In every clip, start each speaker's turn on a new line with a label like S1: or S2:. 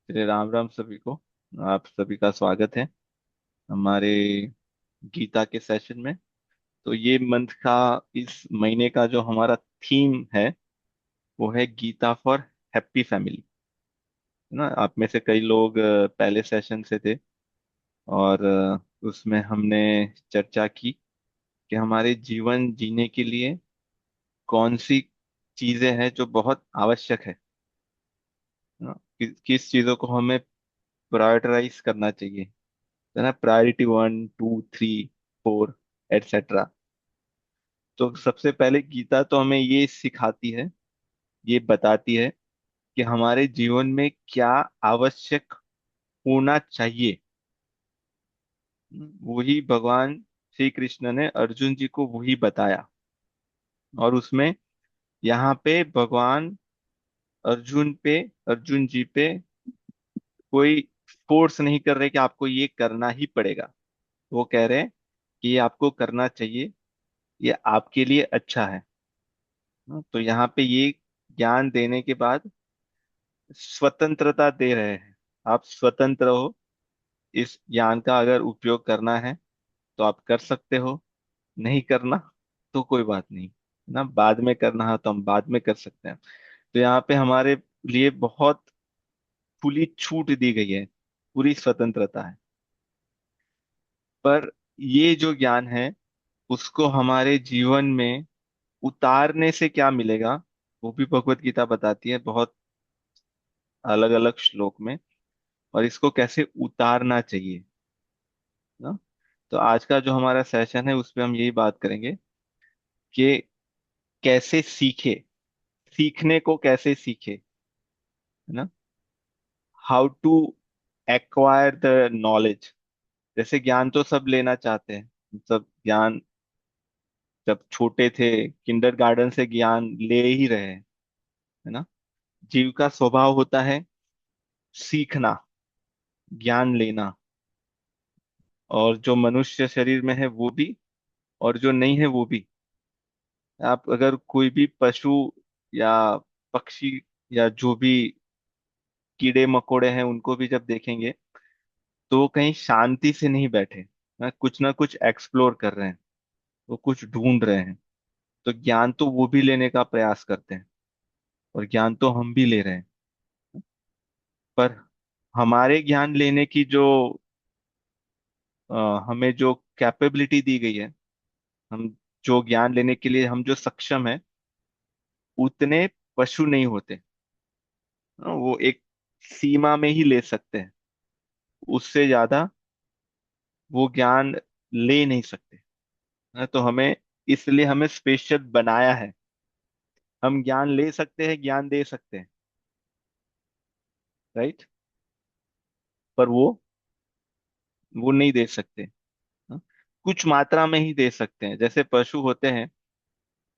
S1: श्री राम राम सभी को। आप सभी का स्वागत है हमारे गीता के सेशन में। तो ये मंथ का, इस महीने का जो हमारा थीम है वो है गीता फॉर हैप्पी फैमिली। है ना, आप में से कई लोग पहले सेशन से थे और उसमें हमने चर्चा की कि हमारे जीवन जीने के लिए कौन सी चीजें हैं जो बहुत आवश्यक है ना, किस चीजों को हमें प्रायोरिटाइज करना चाहिए। है ना, प्रायोरिटी 1 2 3 4 एटसेट्रा। तो सबसे पहले गीता तो हमें ये सिखाती है, ये बताती है कि हमारे जीवन में क्या आवश्यक होना चाहिए। वही भगवान श्री कृष्ण ने अर्जुन जी को वही बताया। और उसमें यहाँ पे भगवान अर्जुन जी पे कोई फोर्स नहीं कर रहे कि आपको ये करना ही पड़ेगा। वो कह रहे हैं कि ये आपको करना चाहिए, ये आपके लिए अच्छा है। तो यहाँ पे ये ज्ञान देने के बाद स्वतंत्रता दे रहे हैं। आप स्वतंत्र हो, इस ज्ञान का अगर उपयोग करना है तो आप कर सकते हो, नहीं करना तो कोई बात नहीं ना, बाद में करना है तो हम बाद में कर सकते हैं। तो यहाँ पे हमारे लिए बहुत खुली छूट दी गई है, पूरी स्वतंत्रता है। पर ये जो ज्ञान है उसको हमारे जीवन में उतारने से क्या मिलेगा, वो भी भगवत गीता बताती है बहुत अलग अलग श्लोक में। और इसको कैसे उतारना चाहिए ना। तो आज का जो हमारा सेशन है उसपे हम यही बात करेंगे कि कैसे सीखे, सीखने को कैसे सीखे, है ना। How to acquire the knowledge. जैसे ज्ञान तो सब लेना चाहते हैं, सब ज्ञान जब छोटे थे किंडर गार्डन से ज्ञान ले ही रहे हैं। है ना, जीव का स्वभाव होता है सीखना, ज्ञान लेना। और जो मनुष्य शरीर में है वो भी, और जो नहीं है वो भी। आप अगर कोई भी पशु या पक्षी या जो भी कीड़े मकोड़े हैं उनको भी जब देखेंगे तो वो कहीं शांति से नहीं बैठे ना कुछ एक्सप्लोर कर रहे हैं, वो कुछ ढूंढ रहे हैं। तो ज्ञान तो वो भी लेने का प्रयास करते हैं, और ज्ञान तो हम भी ले रहे हैं। पर हमारे ज्ञान लेने की जो हमें जो कैपेबिलिटी दी गई है, हम जो ज्ञान लेने के लिए हम जो सक्षम है, उतने पशु नहीं होते। वो एक सीमा में ही ले सकते हैं, उससे ज्यादा वो ज्ञान ले नहीं सकते। तो हमें, इसलिए हमें स्पेशल बनाया है। हम ज्ञान ले सकते हैं, ज्ञान दे सकते हैं, राइट। पर वो नहीं दे सकते। हाँ? कुछ मात्रा में ही दे सकते हैं। जैसे पशु होते हैं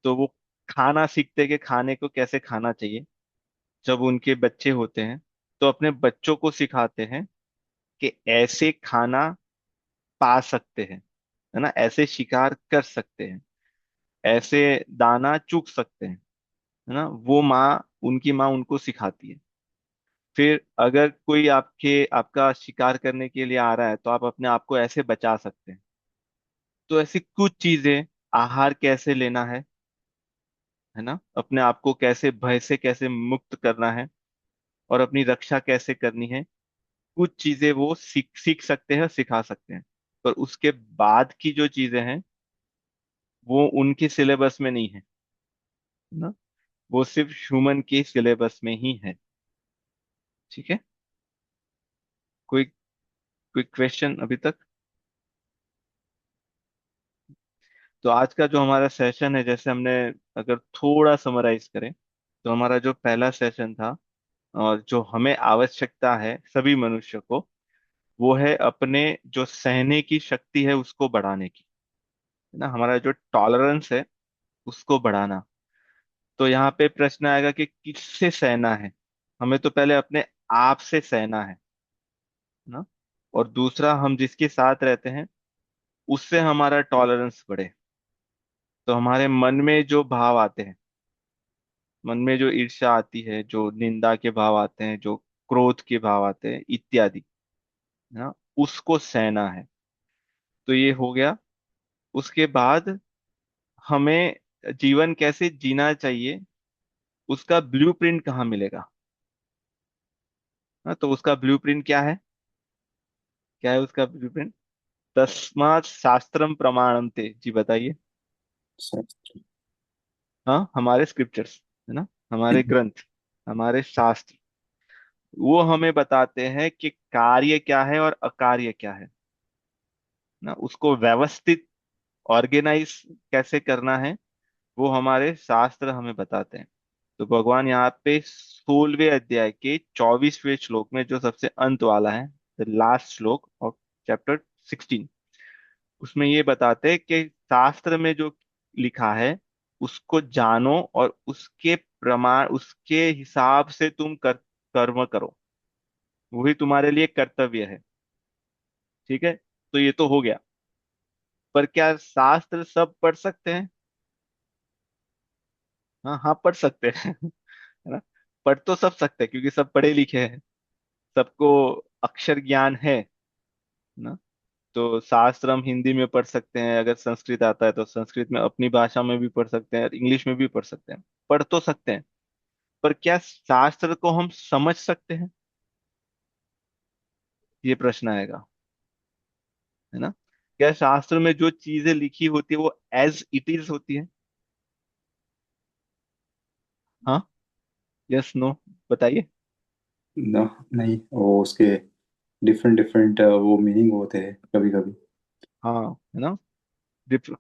S1: तो वो खाना सीखते हैं कि खाने को कैसे खाना चाहिए। जब उनके बच्चे होते हैं तो अपने बच्चों को सिखाते हैं कि ऐसे खाना पा सकते हैं, है ना, ऐसे शिकार कर सकते हैं, ऐसे दाना चुग सकते हैं। है ना, वो माँ, उनकी माँ उनको सिखाती है। फिर अगर कोई आपका शिकार करने के लिए आ रहा है तो आप अपने आप को ऐसे बचा सकते हैं। तो ऐसी कुछ चीजें, आहार कैसे लेना है ना, अपने आप को कैसे भय से कैसे मुक्त करना है, और अपनी रक्षा कैसे करनी है, कुछ चीजें वो सीख सीख सकते हैं, सिखा सकते हैं। पर उसके बाद की जो चीजें हैं वो उनके सिलेबस में नहीं है ना, वो सिर्फ ह्यूमन के सिलेबस में ही है। ठीक है, कोई कोई क्वेश्चन अभी तक। तो आज का जो हमारा सेशन है, जैसे हमने अगर थोड़ा समराइज करें तो हमारा जो पहला सेशन था, और जो हमें आवश्यकता है सभी मनुष्य को, वो है अपने जो सहने की शक्ति है उसको बढ़ाने की। है ना, हमारा जो टॉलरेंस है उसको बढ़ाना। तो यहाँ पे प्रश्न आएगा कि किससे सहना है। हमें तो पहले अपने आप से सहना है ना। और दूसरा, हम जिसके साथ रहते हैं उससे हमारा टॉलरेंस बढ़े। तो हमारे मन में जो भाव आते हैं, मन में जो ईर्ष्या आती है, जो निंदा के भाव आते हैं, जो क्रोध के भाव आते हैं इत्यादि, है ना, उसको सहना है। तो ये हो गया। उसके बाद हमें जीवन कैसे जीना चाहिए, उसका ब्लूप्रिंट कहाँ मिलेगा? हाँ, तो उसका ब्लूप्रिंट क्या है? क्या है उसका ब्लूप्रिंट? तस्मात् शास्त्रम प्रमाणन्ते, जी बताइए।
S2: शास्त्र।
S1: हाँ, हमारे स्क्रिप्चर्स, है ना, हमारे ग्रंथ, हमारे शास्त्र, वो हमें बताते हैं कि कार्य क्या है और अकार्य क्या है, ना, उसको व्यवस्थित ऑर्गेनाइज कैसे करना है, वो हमारे शास्त्र हमें बताते हैं। तो भगवान यहाँ पे 16वें अध्याय के 24वें श्लोक में, जो सबसे अंत वाला है, द लास्ट श्लोक ऑफ चैप्टर 16, उसमें ये बताते हैं कि शास्त्र में जो लिखा है उसको जानो और उसके प्रमाण, उसके हिसाब से तुम कर्म करो, वही तुम्हारे लिए कर्तव्य है। ठीक है, तो ये तो हो गया। पर क्या शास्त्र सब पढ़ सकते हैं? हाँ हाँ, पढ़ सकते हैं। है ना, पढ़ तो सब सकते हैं क्योंकि सब पढ़े लिखे हैं, सबको अक्षर ज्ञान है ना। तो शास्त्र हम हिंदी में पढ़ सकते हैं, अगर संस्कृत आता है तो संस्कृत में, अपनी भाषा में भी पढ़ सकते हैं और इंग्लिश में भी पढ़ सकते हैं, पढ़ तो सकते हैं। पर क्या शास्त्र को हम समझ सकते हैं, ये प्रश्न आएगा, है ना। क्या शास्त्र में जो चीजें लिखी होती है वो एज इट इज होती है? हाँ, यस नो, बताइए।
S2: न, नहीं, वो उसके डिफरेंट डिफरेंट वो मीनिंग होते हैं कभी कभी।
S1: हाँ, है ना,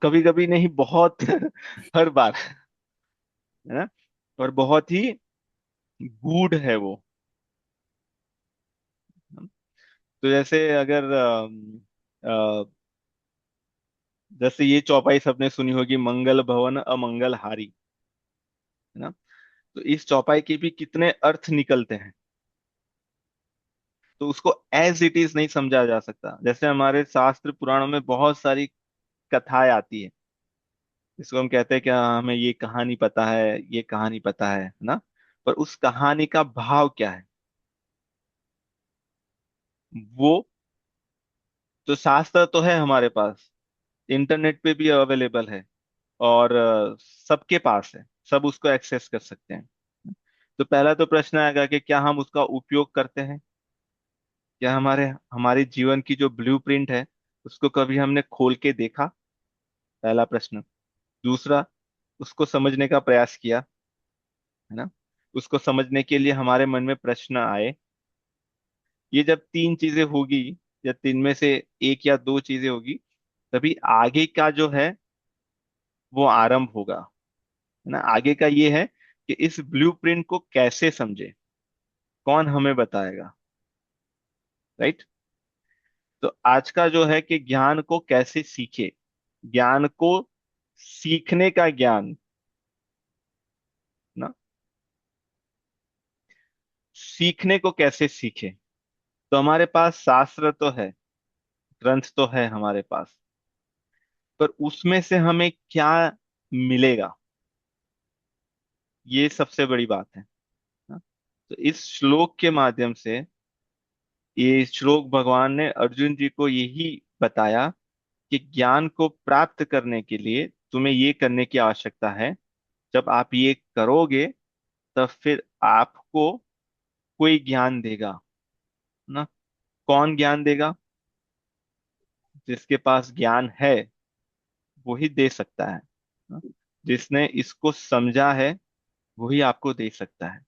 S1: कभी कभी नहीं, बहुत हर बार, है ना, और बहुत ही गूढ़ है वो। तो जैसे अगर जैसे ये चौपाई सबने सुनी होगी, मंगल भवन अमंगल हारी, है ना, तो इस चौपाई के भी कितने अर्थ निकलते हैं। तो उसको एज इट इज नहीं समझा जा सकता। जैसे हमारे शास्त्र पुराणों में बहुत सारी कथाएं आती है, जिसको हम कहते हैं कि हाँ, हमें ये कहानी पता है, ये कहानी पता है ना, पर उस कहानी का भाव क्या है, वो तो शास्त्र तो है हमारे पास, इंटरनेट पे भी अवेलेबल है, और सबके पास है, सब उसको एक्सेस कर सकते हैं। तो पहला तो प्रश्न आएगा कि क्या हम उसका उपयोग करते हैं? क्या हमारे हमारे जीवन की जो ब्लूप्रिंट है उसको कभी हमने खोल के देखा? पहला प्रश्न। दूसरा, उसको समझने का प्रयास किया, है ना, उसको समझने के लिए हमारे मन में प्रश्न आए। ये जब तीन चीजें होगी, या तीन में से एक या दो चीजें होगी, तभी आगे का जो है वो आरंभ होगा, है ना। आगे का ये है कि इस ब्लूप्रिंट को कैसे समझे, कौन हमें बताएगा, राइट। तो आज का जो है कि ज्ञान को कैसे सीखे, ज्ञान को सीखने का ज्ञान ना, सीखने को कैसे सीखे। तो हमारे पास शास्त्र तो है, ग्रंथ तो है हमारे पास, पर उसमें से हमें क्या मिलेगा, ये सबसे बड़ी बात है ना? तो इस श्लोक के माध्यम से, ये श्लोक भगवान ने अर्जुन जी को यही बताया कि ज्ञान को प्राप्त करने के लिए तुम्हें ये करने की आवश्यकता है। जब आप ये करोगे तब फिर आपको कोई ज्ञान देगा ना। कौन ज्ञान देगा? जिसके पास ज्ञान है वही दे सकता है ना? जिसने इसको समझा है वही आपको दे सकता है।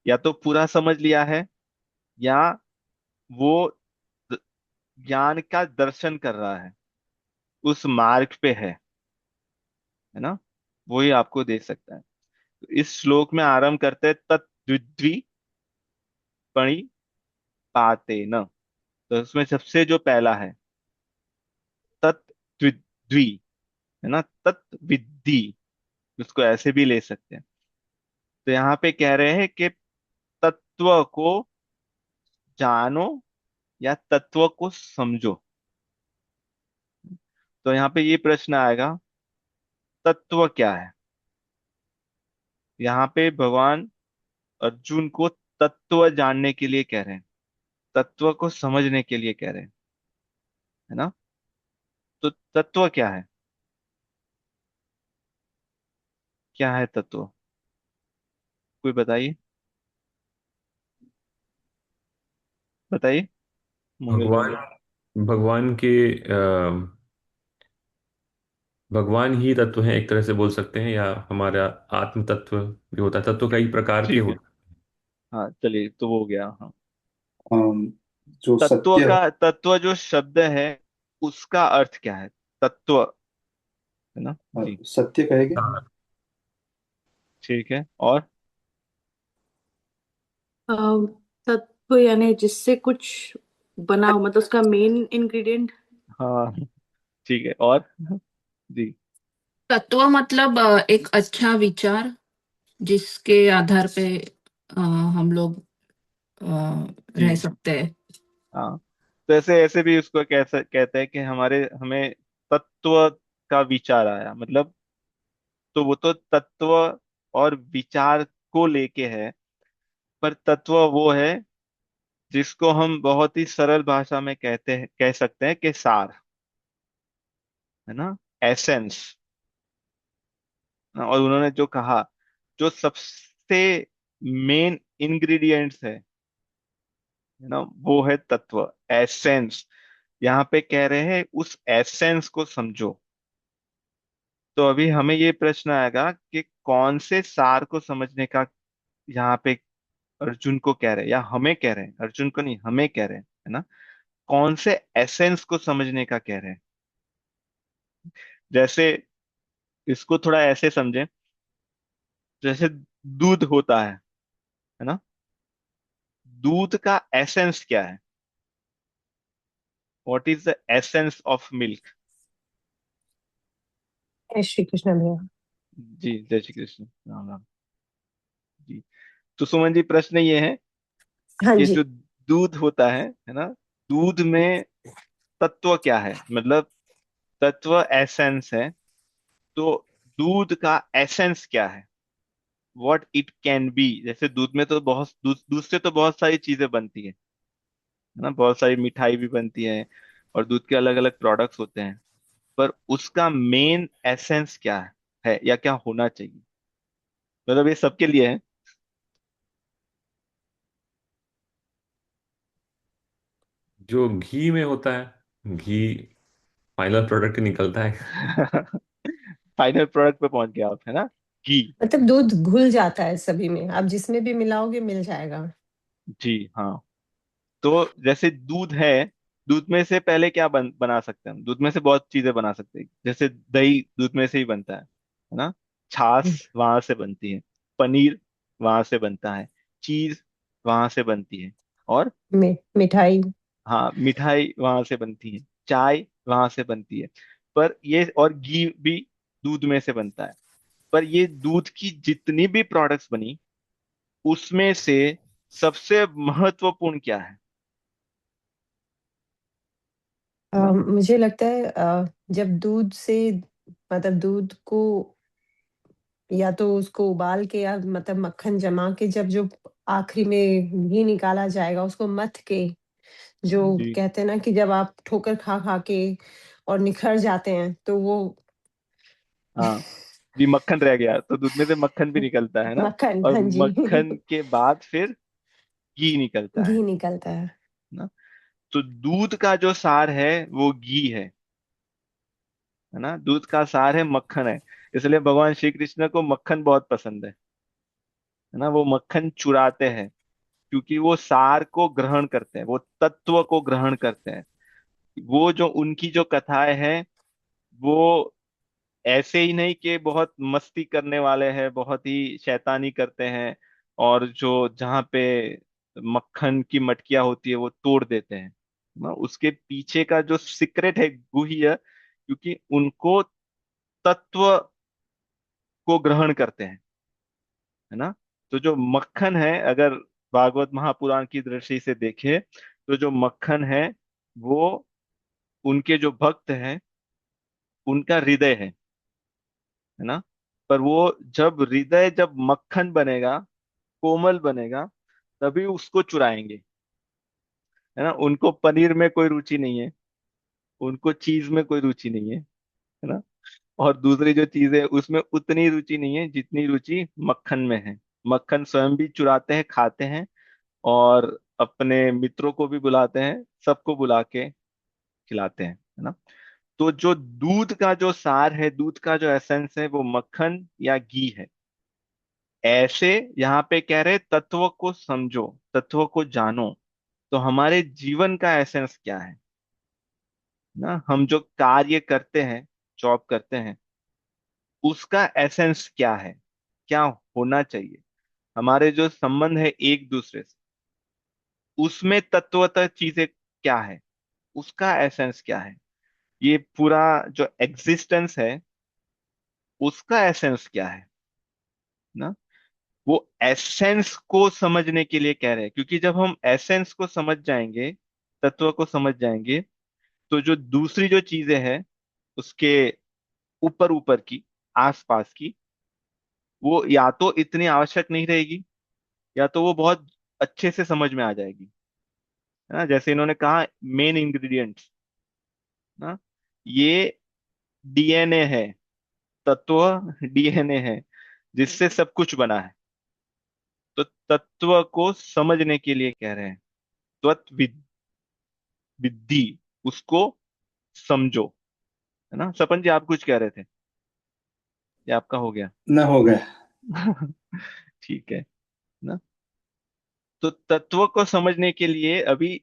S1: या तो पूरा समझ लिया है, या वो द- ज्ञान का दर्शन कर रहा है, उस मार्ग पे है ना, वही आपको दे सकता है। तो इस श्लोक में आरंभ करते हैं, तत्द्विद्वी पाते न। तो उसमें सबसे जो पहला है, तत्द्विद्वी, है ना, तत्विद्धि, उसको ऐसे भी ले सकते हैं। तो यहाँ पे कह रहे हैं कि तत्व को जानो या तत्व को समझो। तो यहाँ पे ये प्रश्न आएगा, तत्व क्या है? यहाँ पे भगवान अर्जुन को तत्व जानने के लिए कह रहे हैं, तत्व को समझने के लिए कह रहे हैं, है ना। तो तत्व क्या है, क्या है तत्व, कोई बताइए, बताइए मोहिल भाई।
S3: भगवान भगवान के भगवान ही तत्व है एक तरह से बोल सकते हैं, या हमारा आत्म तत्व भी होता है। तत्व कई प्रकार के
S1: ठीक है,
S3: होते
S1: हाँ चलिए तो वो हो गया, हाँ।
S2: अम, जो
S1: तत्व
S2: सत्य
S1: का, तत्व जो शब्द है उसका अर्थ क्या है, तत्व, है ना जी।
S2: सत्य कहेंगे।
S3: हैं।
S1: ठीक है, और
S4: अ, तत्व यानी जिससे कुछ बना हो, मतलब उसका मेन इंग्रेडिएंट।
S1: हाँ ठीक है, और जी।
S4: तत्व मतलब एक अच्छा विचार जिसके आधार पे हम लोग रह
S1: जी
S4: सकते हैं।
S1: हाँ, तो ऐसे ऐसे भी उसको कहते हैं कि हमें तत्व का विचार आया, मतलब तो वो तो तत्व और विचार को लेके है, पर तत्व वो है जिसको हम बहुत ही सरल भाषा में कह सकते हैं कि सार, है ना, एसेंस। और उन्होंने जो कहा, जो सबसे मेन इंग्रेडिएंट्स है ना, वो है तत्व, एसेंस। यहाँ पे कह रहे हैं उस एसेंस को समझो। तो अभी हमें ये प्रश्न आएगा कि कौन से सार को समझने का यहाँ पे अर्जुन को कह रहे हैं, या हमें कह रहे हैं, अर्जुन को नहीं हमें कह रहे हैं, है ना। कौन से एसेंस को समझने का कह रहे हैं। जैसे इसको थोड़ा ऐसे समझें, जैसे दूध होता है ना, दूध का एसेंस क्या है, what is the essence of milk.
S5: जय श्री कृष्ण भैया।
S1: जी जय श्री कृष्ण, राम राम जी। तो सुमन जी, प्रश्न ये है
S5: हाँ
S1: कि
S5: जी।
S1: जो दूध होता है ना, दूध में तत्व क्या है, मतलब तत्व एसेंस है, तो दूध का एसेंस क्या है, व्हाट इट कैन बी। जैसे दूध में तो दूध से तो बहुत सारी चीजें बनती है ना, बहुत सारी मिठाई भी बनती है, और दूध के अलग अलग प्रोडक्ट्स होते हैं, पर उसका मेन एसेंस क्या है या क्या होना चाहिए, मतलब ये सबके लिए है।
S3: जो घी में होता है, घी फाइनल प्रोडक्ट निकलता है।
S1: फाइनल प्रोडक्ट पे पहुंच गया आप, है ना, घी।
S5: मतलब दूध घुल जाता है सभी में, आप जिसमें भी मिलाओगे मिल जाएगा।
S1: जी हाँ, तो जैसे दूध है, दूध में से पहले क्या बना सकते हैं हम, दूध में से बहुत चीजें बना सकते हैं, जैसे दही दूध में से ही बनता है ना,
S5: हम्म,
S1: छाछ वहां से बनती है, पनीर वहां से बनता है, चीज वहां से बनती है, और
S5: मिठाई।
S1: हाँ मिठाई वहां से बनती है, चाय वहां से बनती है, पर ये और घी भी दूध में से बनता है। पर ये दूध की जितनी भी प्रोडक्ट्स बनी, उसमें से सबसे महत्वपूर्ण क्या है ना।
S5: मुझे लगता है जब दूध से, मतलब दूध को या तो उसको उबाल के या मतलब मक्खन जमा के जब जो आखिरी में घी निकाला जाएगा उसको मथ के, जो
S1: जी
S5: कहते हैं ना कि जब आप ठोकर खा खा के और निखर जाते हैं तो वो
S1: हाँ, भी मक्खन रह गया तो दूध में से मक्खन भी निकलता है ना,
S5: मक्खन,
S1: और
S5: हाँ जी।
S1: मक्खन के बाद फिर घी निकलता
S5: घी निकलता है।
S1: ना। तो दूध का जो सार है वो घी है ना, दूध का सार है, मक्खन है। इसलिए भगवान श्री कृष्ण को मक्खन बहुत पसंद है ना, वो मक्खन चुराते हैं, क्योंकि वो सार को ग्रहण करते हैं, वो तत्व को ग्रहण करते हैं। वो जो उनकी जो कथाएं हैं, वो ऐसे ही नहीं कि बहुत मस्ती करने वाले हैं, बहुत ही शैतानी करते हैं, और जो जहाँ पे मक्खन की मटकियां होती है वो तोड़ देते हैं ना, उसके पीछे का जो सीक्रेट है गुह्य, क्योंकि उनको तत्व को ग्रहण करते हैं, है ना। तो जो मक्खन है, अगर भागवत महापुराण की दृष्टि से देखें, तो जो मक्खन है वो उनके जो भक्त हैं उनका हृदय है ना। पर वो जब हृदय जब मक्खन बनेगा, कोमल बनेगा, तभी उसको चुराएंगे, है ना। उनको पनीर में कोई रुचि नहीं है, उनको चीज में कोई रुचि नहीं है ना। और दूसरी जो चीज है उसमें उतनी रुचि नहीं है जितनी रुचि मक्खन में है। मक्खन स्वयं भी चुराते हैं, खाते हैं, और अपने मित्रों को भी बुलाते हैं, सबको बुला के खिलाते हैं, है ना। तो जो दूध का जो सार है, दूध का जो एसेंस है, वो मक्खन या घी है। ऐसे यहाँ पे कह रहे तत्व को समझो, तत्व को जानो। तो हमारे जीवन का एसेंस क्या है ना, हम जो कार्य करते हैं, जॉब करते हैं, उसका एसेंस क्या है, क्या होना चाहिए, हमारे जो संबंध है एक दूसरे से, उसमें तत्वतः चीजें क्या है, उसका एसेंस क्या है, ये पूरा जो एग्जिस्टेंस है उसका एसेंस क्या है ना। वो एसेंस को समझने के लिए कह रहे हैं, क्योंकि जब हम एसेंस को समझ जाएंगे, तत्व को समझ जाएंगे, तो जो दूसरी जो चीजें हैं उसके ऊपर ऊपर की, आसपास की, वो या तो इतनी आवश्यक नहीं रहेगी, या तो वो बहुत अच्छे से समझ में आ जाएगी, है ना। जैसे इन्होंने कहा मेन इंग्रेडिएंट्स ना, ये डीएनए है, तत्व डीएनए है जिससे सब कुछ बना है। तो तत्व को समझने के लिए कह रहे हैं, त्वत विद्धि, उसको समझो, है ना। सपन जी आप कुछ कह रहे थे, ये आपका हो गया?
S2: ना हो गया।
S1: ठीक है ना। तो तत्व को समझने के लिए, अभी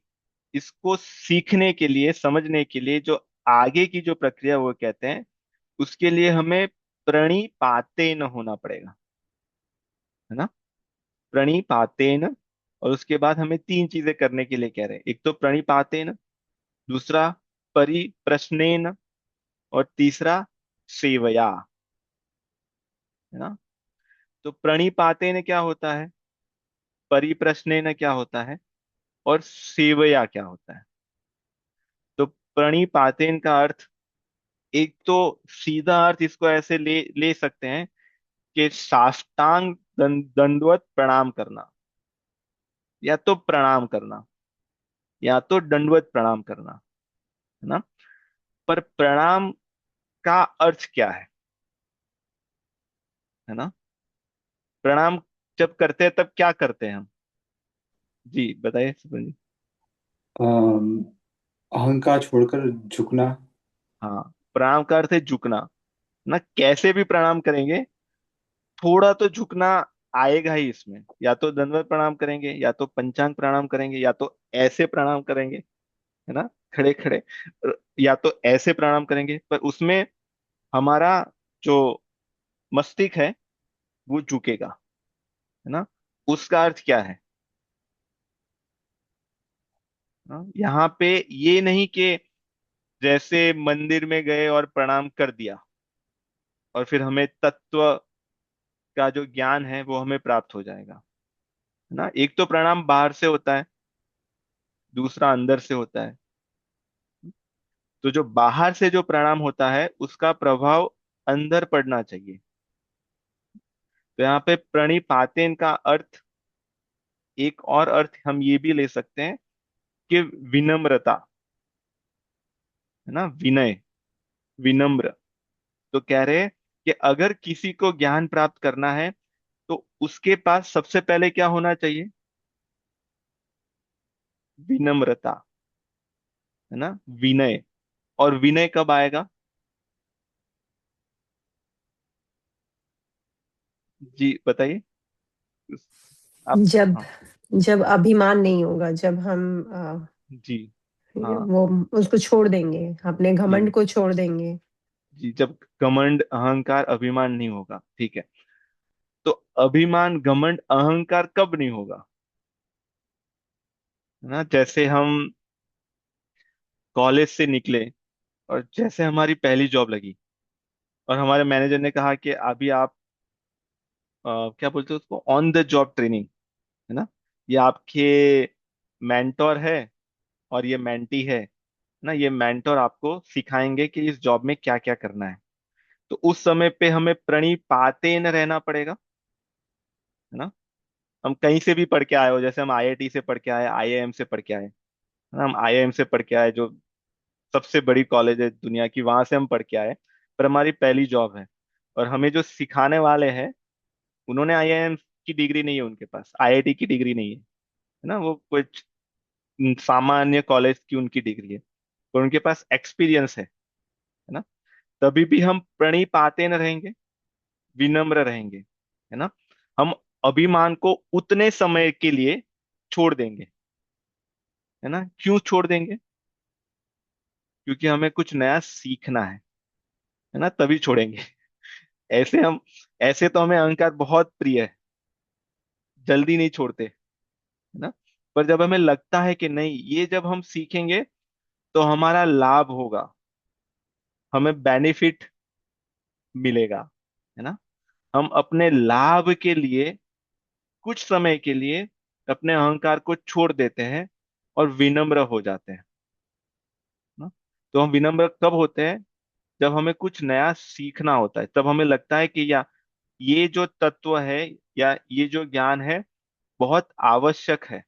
S1: इसको सीखने के लिए, समझने के लिए जो आगे की जो प्रक्रिया वो कहते हैं, उसके लिए हमें प्रणिपातेन होना पड़ेगा, है ना। प्रणिपातेन। और उसके बाद हमें तीन चीजें करने के लिए कह रहे हैं, एक तो प्रणिपातेन, दूसरा परिप्रश्नेन, और तीसरा सेवया, है ना। तो प्रणिपातेन क्या होता है, परिप्रश्नेन क्या होता है, और सेवया क्या होता है। तो प्रणिपातेन का अर्थ, एक तो सीधा अर्थ इसको ऐसे ले ले सकते हैं कि साष्टांग दंडवत प्रणाम करना, या तो प्रणाम करना, या तो दंडवत प्रणाम करना, है ना। पर प्रणाम का अर्थ क्या है ना। प्रणाम जब करते हैं तब क्या करते हैं हम? जी बताइए सुपन जी।
S2: अम, अहंकार छोड़कर झुकना।
S1: हाँ, प्रणाम का अर्थ है झुकना ना। कैसे भी प्रणाम करेंगे, थोड़ा तो झुकना आएगा ही इसमें। या तो दंडवत प्रणाम करेंगे, या तो पंचांग प्रणाम करेंगे, या तो ऐसे प्रणाम करेंगे, है ना, खड़े खड़े, या तो ऐसे प्रणाम करेंगे, पर उसमें हमारा जो मस्तिष्क है वो झुकेगा, है ना। उसका अर्थ क्या है? हाँ, यहाँ पे ये नहीं कि जैसे मंदिर में गए और प्रणाम कर दिया और फिर हमें तत्व का जो ज्ञान है वो हमें प्राप्त हो जाएगा, है ना। एक तो प्रणाम बाहर से होता है, दूसरा अंदर से होता है। तो जो बाहर से जो प्रणाम होता है उसका प्रभाव अंदर पड़ना चाहिए। तो यहाँ पे प्रणिपातेन का अर्थ, एक और अर्थ हम ये भी ले सकते हैं कि विनम्रता, है ना, विनय, विनम्र। तो कह रहे हैं कि अगर किसी को ज्ञान प्राप्त करना है तो उसके पास सबसे पहले क्या होना चाहिए? विनम्रता, है ना, विनय। और विनय कब आएगा? जी बताइए आप।
S5: जब
S1: हाँ
S5: जब अभिमान नहीं होगा, जब हम
S1: जी। हाँ
S5: वो उसको छोड़ देंगे, अपने घमंड
S1: जी
S5: को छोड़ देंगे।
S1: जी, जब घमंड अहंकार अभिमान नहीं होगा, ठीक है। तो अभिमान घमंड अहंकार कब नहीं होगा, है ना। जैसे हम कॉलेज से निकले और जैसे हमारी पहली जॉब लगी, और हमारे मैनेजर ने कहा कि अभी आप क्या बोलते हैं उसको, ऑन द जॉब ट्रेनिंग, है ना। ये आपके मेंटोर है और ये मेंटी है ना। ये मेंटोर आपको सिखाएंगे कि इस जॉब में क्या क्या करना है। तो उस समय पे हमें प्रणिपातेन रहना पड़ेगा, है ना। हम कहीं से भी पढ़ के आए हो, जैसे हम आईआईटी से पढ़ के आए, आईआईएम से पढ़ के आए, है ना, हम आईआईएम से पढ़ के आए जो सबसे बड़ी कॉलेज है दुनिया की, वहां से हम पढ़ के आए, पर हमारी पहली जॉब है। और हमें जो सिखाने वाले हैं, उन्होंने आईआईएम की डिग्री नहीं है उनके पास, आईआईटी की डिग्री नहीं है ना, वो कुछ सामान्य कॉलेज की उनकी डिग्री है, और उनके पास एक्सपीरियंस है ना। तभी भी हम प्रणिपातेन रहेंगे, विनम्र रहेंगे, है ना। हम अभिमान को उतने समय के लिए छोड़ देंगे, है ना। क्यों छोड़ देंगे? क्योंकि हमें कुछ नया सीखना है ना, तभी छोड़ेंगे। ऐसे हम ऐसे तो हमें अहंकार बहुत प्रिय है, जल्दी नहीं छोड़ते, है ना। पर जब हमें लगता है कि नहीं, ये जब हम सीखेंगे तो हमारा लाभ होगा, हमें बेनिफिट मिलेगा, है ना, हम अपने लाभ के लिए कुछ समय के लिए अपने अहंकार को छोड़ देते हैं और विनम्र हो जाते हैं ना। तो हम विनम्र कब होते हैं? जब हमें कुछ नया सीखना होता है, तब हमें लगता है कि या ये जो तत्व है या ये जो ज्ञान है बहुत आवश्यक है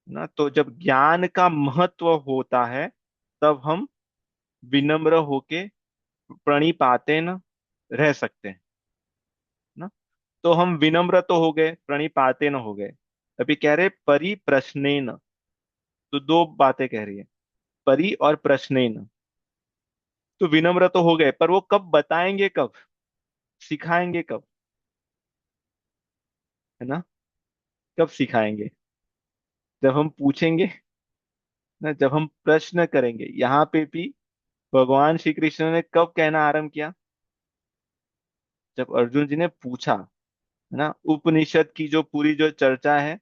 S1: ना। तो जब ज्ञान का महत्व होता है, तब हम विनम्र होके प्रणिपाते न रह सकते हैं ना। तो हम विनम्र तो हो गए, प्रणिपाते न हो गए। अभी कह रहे परिप्रश्नेन, तो दो बातें कह रही है, परि और प्रश्नेन। तो विनम्र तो हो गए, पर वो कब बताएंगे, कब सिखाएंगे, कब, है ना, कब सिखाएंगे? जब हम पूछेंगे ना, जब हम प्रश्न करेंगे। यहाँ पे भी भगवान श्री कृष्ण ने कब कहना आरंभ किया? जब अर्जुन जी ने पूछा, है ना। उपनिषद की जो पूरी जो चर्चा है,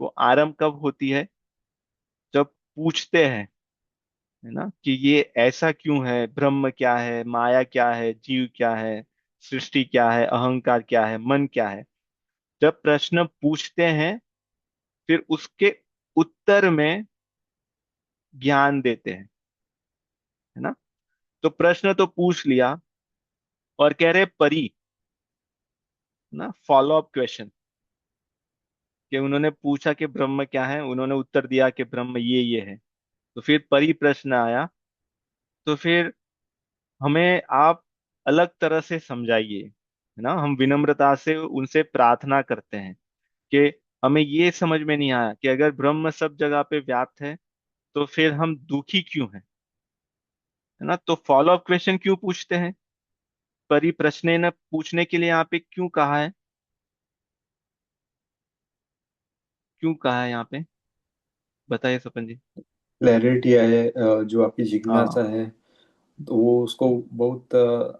S1: वो आरंभ कब होती है? जब पूछते हैं, है ना, कि ये ऐसा क्यों है, ब्रह्म क्या है, माया क्या है, जीव क्या है, सृष्टि क्या है, अहंकार क्या है, मन क्या है। जब प्रश्न पूछते हैं, फिर उसके उत्तर में ज्ञान देते हैं, है ना। तो प्रश्न तो पूछ लिया, और कह रहे परी, ना, फॉलो अप क्वेश्चन, कि उन्होंने पूछा कि ब्रह्म क्या है, उन्होंने उत्तर दिया कि ब्रह्म ये है। तो फिर परी प्रश्न आया, तो फिर हमें आप अलग तरह से समझाइए, है ना। हम विनम्रता से उनसे प्रार्थना करते हैं कि हमें ये समझ में नहीं आया कि अगर ब्रह्म सब जगह पे व्याप्त है, तो फिर हम दुखी क्यों हैं, है ना। तो फॉलो अप क्वेश्चन क्यों पूछते हैं? परिप्रश्न न पूछने के लिए यहाँ पे क्यों कहा है? क्यों कहा है यहाँ पे? बताइए सपन जी।
S2: क्लैरिटी आए, जो आपकी
S1: हाँ
S2: जिज्ञासा है, तो वो उसको बहुत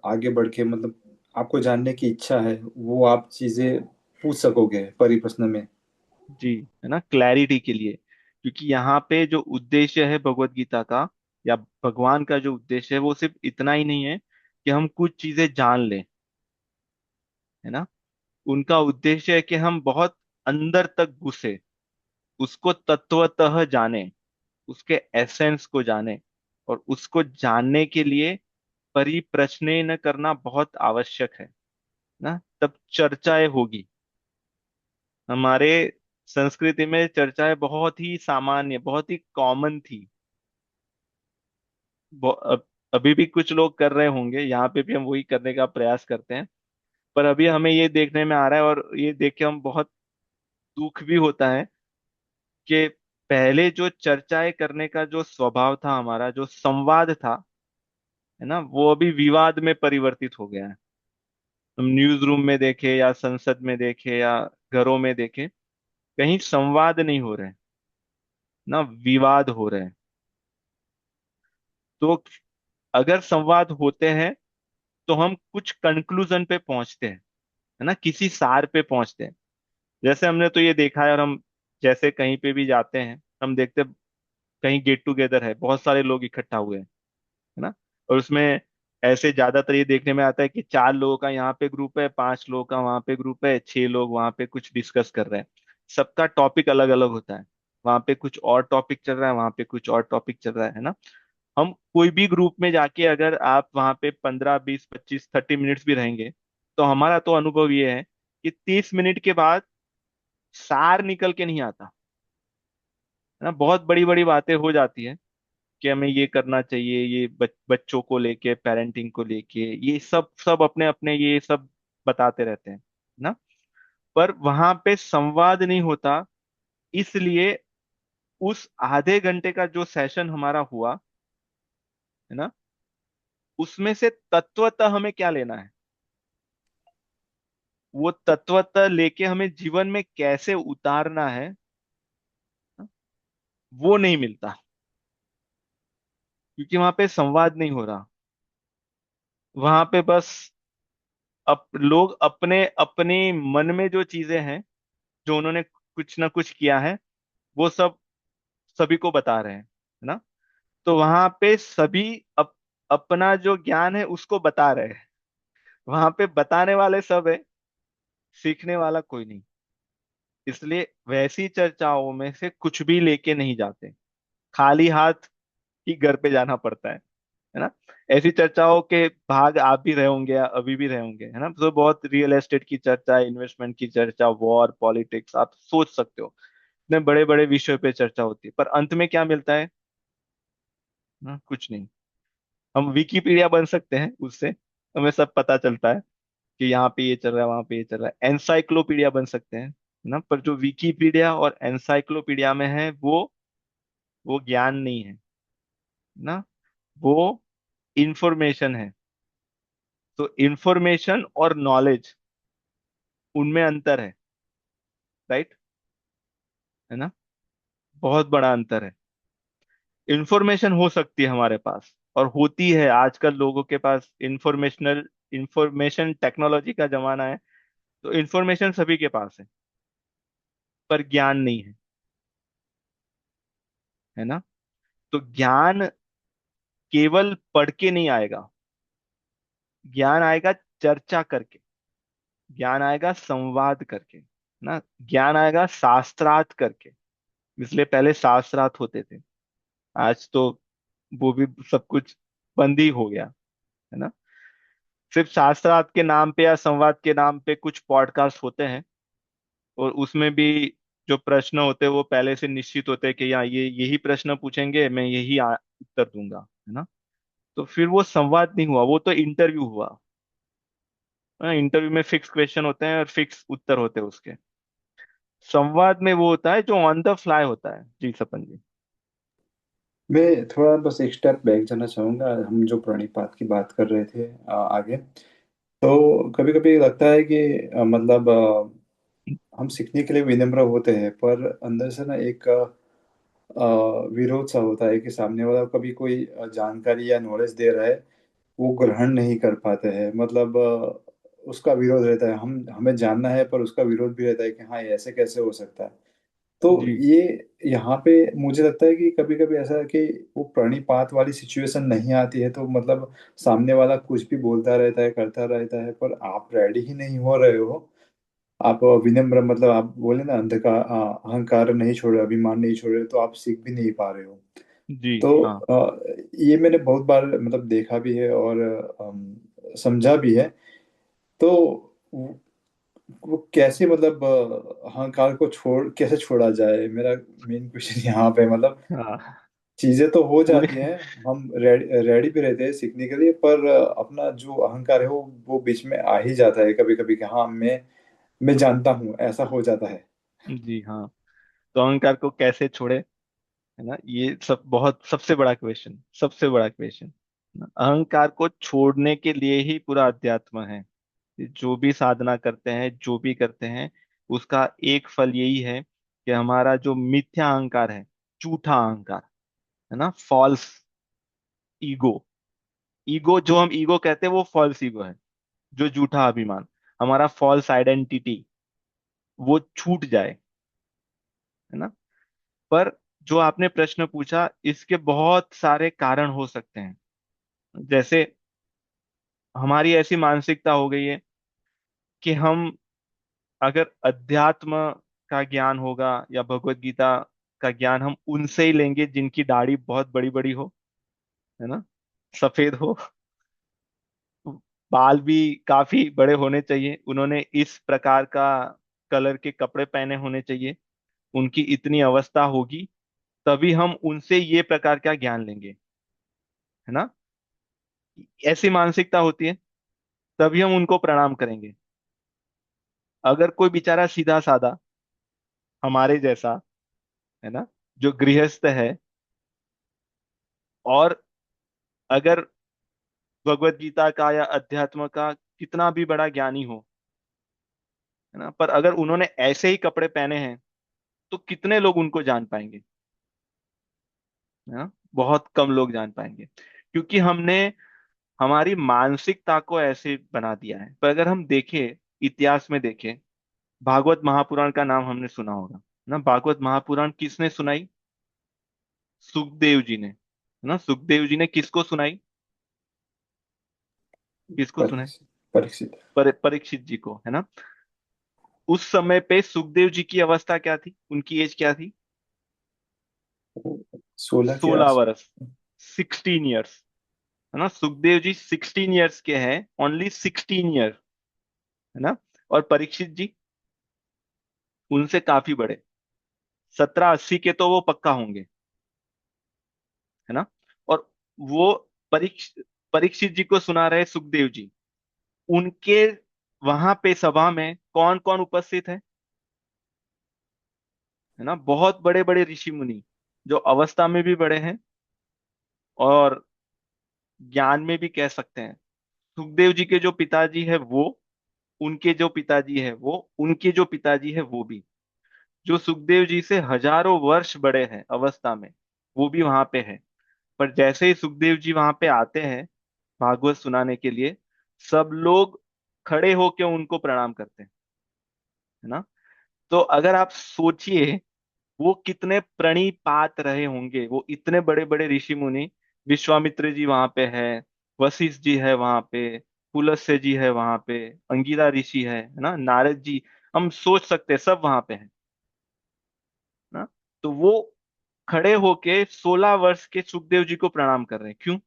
S2: आगे बढ़ के, मतलब आपको जानने की इच्छा है, वो आप चीजें पूछ सकोगे परिप्रश्न में।
S1: जी, है ना, क्लैरिटी के लिए। क्योंकि यहाँ पे जो उद्देश्य है भगवत गीता का, या भगवान का जो उद्देश्य है, वो सिर्फ इतना ही नहीं है कि हम कुछ चीजें जान लें, है ना। उनका उद्देश्य है कि हम बहुत अंदर तक घुसे, उसको तत्वतः जाने, उसके एसेंस को जाने। और उसको जानने के लिए परिप्रश्न करना बहुत आवश्यक है ना। तब चर्चाएं होगी। हमारे संस्कृति में चर्चाएं बहुत ही सामान्य, बहुत ही कॉमन थी। अभी भी कुछ लोग कर रहे होंगे, यहाँ पे भी हम वही करने का प्रयास करते हैं। पर अभी हमें ये देखने में आ रहा है, और ये देख के हम बहुत दुख भी होता है, कि पहले जो चर्चाएं करने का जो स्वभाव था, हमारा जो संवाद था, है ना, वो अभी विवाद में परिवर्तित हो गया है। हम न्यूज रूम में देखे या संसद में देखे या घरों में देखे, कहीं संवाद नहीं हो रहे, ना विवाद हो रहे हैं। तो अगर संवाद होते हैं, तो हम कुछ कंक्लूजन पे पहुंचते हैं, है ना, किसी सार पे पहुंचते हैं। जैसे हमने तो ये देखा है, और हम जैसे कहीं पे भी जाते हैं, हम देखते हैं कहीं गेट टुगेदर है, बहुत सारे लोग इकट्ठा हुए हैं, है ना। और उसमें ऐसे ज्यादातर ये देखने में आता है कि 4 लोगों का यहाँ पे ग्रुप है, 5 लोगों का वहाँ पे ग्रुप है, 6 लोग वहाँ पे कुछ डिस्कस कर रहे हैं। सबका टॉपिक अलग अलग होता है। वहाँ पे कुछ और टॉपिक चल रहा है, वहाँ पे कुछ और टॉपिक चल रहा है ना। हम कोई भी ग्रुप में जाके अगर आप वहाँ पे 15 20 25 30 मिनट्स भी रहेंगे, तो हमारा तो अनुभव ये है कि 30 मिनट के बाद सार निकल के नहीं आता है ना। बहुत बड़ी बड़ी बातें हो जाती है कि हमें ये करना चाहिए, ये बच्चों को लेके, पेरेंटिंग को लेके, ये सब सब अपने अपने ये सब बताते रहते हैं ना। पर वहां पे संवाद नहीं होता। इसलिए उस आधे घंटे का जो सेशन हमारा हुआ है ना, उसमें से तत्वतः हमें क्या लेना है, वो तत्वतः लेके हमें जीवन में कैसे उतारना है, वो नहीं मिलता, क्योंकि वहां पे संवाद नहीं हो रहा। वहां पे बस लोग अपने अपने मन में जो चीजें हैं, जो उन्होंने कुछ ना कुछ किया है, वो सब सभी को बता रहे हैं है ना। तो वहां पे सभी अपना जो ज्ञान है उसको बता रहे हैं। वहां पे बताने वाले सब है, सीखने वाला कोई नहीं। इसलिए वैसी चर्चाओं में से कुछ भी लेके नहीं जाते, खाली हाथ ही घर पे जाना पड़ता है ना। ऐसी चर्चाओं के भाग आप भी रहे होंगे या अभी भी रहे होंगे है ना। तो बहुत रियल एस्टेट की चर्चा, इन्वेस्टमेंट की चर्चा, वॉर, पॉलिटिक्स, आप सोच सकते हो इतने बड़े बड़े विषयों पे चर्चा होती है, पर अंत में क्या मिलता है ना, कुछ नहीं। हम विकिपीडिया बन सकते हैं उससे, हमें सब पता चलता है कि यहाँ पे ये चल रहा है, वहां पे ये चल रहा है। एनसाइक्लोपीडिया बन सकते हैं है ना, पर जो विकिपीडिया और एनसाइक्लोपीडिया में है वो ज्ञान नहीं है ना, वो इंफॉर्मेशन है। तो इंफॉर्मेशन और नॉलेज, उनमें अंतर है, राइट, है ना। बहुत बड़ा अंतर है। इंफॉर्मेशन हो सकती है हमारे पास, और होती है आजकल लोगों के पास। इंफॉर्मेशन टेक्नोलॉजी का जमाना है, तो इंफॉर्मेशन सभी के पास है, पर ज्ञान नहीं है ना। तो ज्ञान केवल पढ़ के नहीं आएगा, ज्ञान आएगा चर्चा करके, ज्ञान आएगा संवाद करके ना, ज्ञान आएगा शास्त्रार्थ करके। इसलिए पहले शास्त्रार्थ होते थे, आज तो वो भी सब कुछ बंद ही हो गया है ना। सिर्फ शास्त्रार्थ के नाम पे या संवाद के नाम पे कुछ पॉडकास्ट होते हैं, और उसमें भी जो प्रश्न होते हैं वो पहले से निश्चित होते हैं कि यहाँ ये यही प्रश्न पूछेंगे, मैं यही उत्तर दूंगा है ना। तो फिर वो संवाद नहीं हुआ, वो तो इंटरव्यू हुआ। इंटरव्यू में फिक्स क्वेश्चन होते हैं और फिक्स उत्तर होते हैं उसके। संवाद में वो होता है जो ऑन द फ्लाई होता है। जी सपन जी।
S2: मैं थोड़ा बस एक स्टेप बैक जाना चाहूँगा। हम जो प्रणिपात की बात कर रहे थे आगे, तो कभी कभी लगता है कि मतलब हम सीखने के लिए विनम्र होते हैं, पर अंदर से ना एक विरोध सा होता है कि सामने वाला कभी कोई जानकारी या नॉलेज दे रहा है, वो ग्रहण नहीं कर पाते हैं। मतलब उसका विरोध रहता है, हम हमें जानना है पर उसका विरोध भी रहता है कि हाँ, ये ऐसे कैसे हो सकता है। तो
S1: जी
S2: ये यहाँ पे मुझे लगता है कि कभी कभी ऐसा है कि वो प्रणिपात वाली सिचुएशन नहीं आती है, तो मतलब सामने वाला कुछ भी बोलता रहता है, करता रहता है, पर आप रेडी ही नहीं हो रहे हो। आप विनम्र, मतलब आप बोले ना, अहंकार नहीं छोड़ रहे, अभिमान नहीं छोड़ रहे, तो आप सीख भी नहीं पा रहे हो।
S1: जी।
S2: तो
S1: हाँ
S2: ये मैंने बहुत बार मतलब देखा भी है और समझा भी है। तो वो कैसे, मतलब अहंकार को कैसे छोड़ा जाए, मेरा मेन क्वेश्चन यहाँ पे। मतलब
S1: हाँ।
S2: चीजें तो हो
S1: पूरे।
S2: जाती हैं, हम रेडी भी रहते हैं सीखने के लिए, पर अपना जो अहंकार है वो बीच में आ ही जाता है कभी कभी कि हाँ, मैं जानता हूँ, ऐसा हो जाता है।
S1: जी हाँ। तो अहंकार को कैसे छोड़े, है ना, ये सब बहुत सबसे बड़ा क्वेश्चन, सबसे बड़ा क्वेश्चन। अहंकार को छोड़ने के लिए ही पूरा अध्यात्म है। जो भी साधना करते हैं, जो भी करते हैं, उसका एक फल यही है कि हमारा जो मिथ्या अहंकार है, झूठा अहंकार है ना, फॉल्स ईगो, ईगो जो हम ईगो कहते हैं वो फॉल्स ईगो है, जो झूठा अभिमान, हमारा फॉल्स आइडेंटिटी, वो छूट जाए है ना। पर जो आपने प्रश्न पूछा, इसके बहुत सारे कारण हो सकते हैं। जैसे हमारी ऐसी मानसिकता हो गई है कि हम, अगर अध्यात्म का ज्ञान होगा या भगवत गीता का ज्ञान, हम उनसे ही लेंगे जिनकी दाढ़ी बहुत बड़ी बड़ी हो, है ना, सफेद हो, बाल भी काफी बड़े होने चाहिए, उन्होंने इस प्रकार का कलर के कपड़े पहने होने चाहिए, उनकी इतनी अवस्था होगी, तभी हम उनसे ये प्रकार का ज्ञान लेंगे, है ना। ऐसी मानसिकता होती है, तभी हम उनको प्रणाम करेंगे। अगर कोई बेचारा सीधा साधा हमारे जैसा, है ना, जो गृहस्थ है, और अगर भगवत गीता का या अध्यात्म का कितना भी बड़ा ज्ञानी हो, है ना, पर अगर उन्होंने ऐसे ही कपड़े पहने हैं, तो कितने लोग उनको जान पाएंगे, है ना। बहुत कम लोग जान पाएंगे, क्योंकि हमने हमारी मानसिकता को ऐसे बना दिया है। पर अगर हम देखें, इतिहास में देखें, भागवत महापुराण का नाम हमने सुना होगा ना। भागवत महापुराण किसने सुनाई? सुखदेव जी ने, है ना। सुखदेव जी ने किसको सुनाई? किसको सुनाई?
S2: परीक्षित परीक्षित
S1: परीक्षित जी को, है ना। उस समय पे सुखदेव जी की अवस्था क्या थी, उनकी एज क्या थी?
S2: 16 के
S1: 16 वर्ष, 16 ईयर्स, है ना। सुखदेव जी 16 ईयर्स के हैं, ओनली 16 ईयर, है ना। और परीक्षित जी उनसे काफी बड़े, 1780 के तो वो पक्का होंगे, है ना। और वो परीक्षित जी को सुना रहे सुखदेव जी, उनके वहां पे सभा में कौन कौन उपस्थित है ना। बहुत बड़े बड़े ऋषि मुनि, जो अवस्था में भी बड़े हैं और ज्ञान में भी कह सकते हैं। सुखदेव जी के जो पिताजी है वो, उनके जो पिताजी है वो, उनके जो पिताजी है वो भी, जो सुखदेव जी से हजारों वर्ष बड़े हैं अवस्था में, वो भी वहां पे है। पर जैसे ही सुखदेव जी वहां पे आते हैं भागवत सुनाने के लिए, सब लोग खड़े होकर उनको प्रणाम करते हैं, है ना। तो अगर आप सोचिए, वो कितने प्रणिपात रहे होंगे, वो इतने बड़े बड़े ऋषि मुनि, विश्वामित्र जी वहां पे है, वशिष्ठ जी है वहां पे, पुलस्त्य जी है वहां पे, अंगिरा ऋषि है ना, नारद जी, हम सोच सकते हैं सब वहां पे है ना। तो वो खड़े होके 16 वर्ष के सुखदेव जी को प्रणाम कर रहे हैं, क्यों?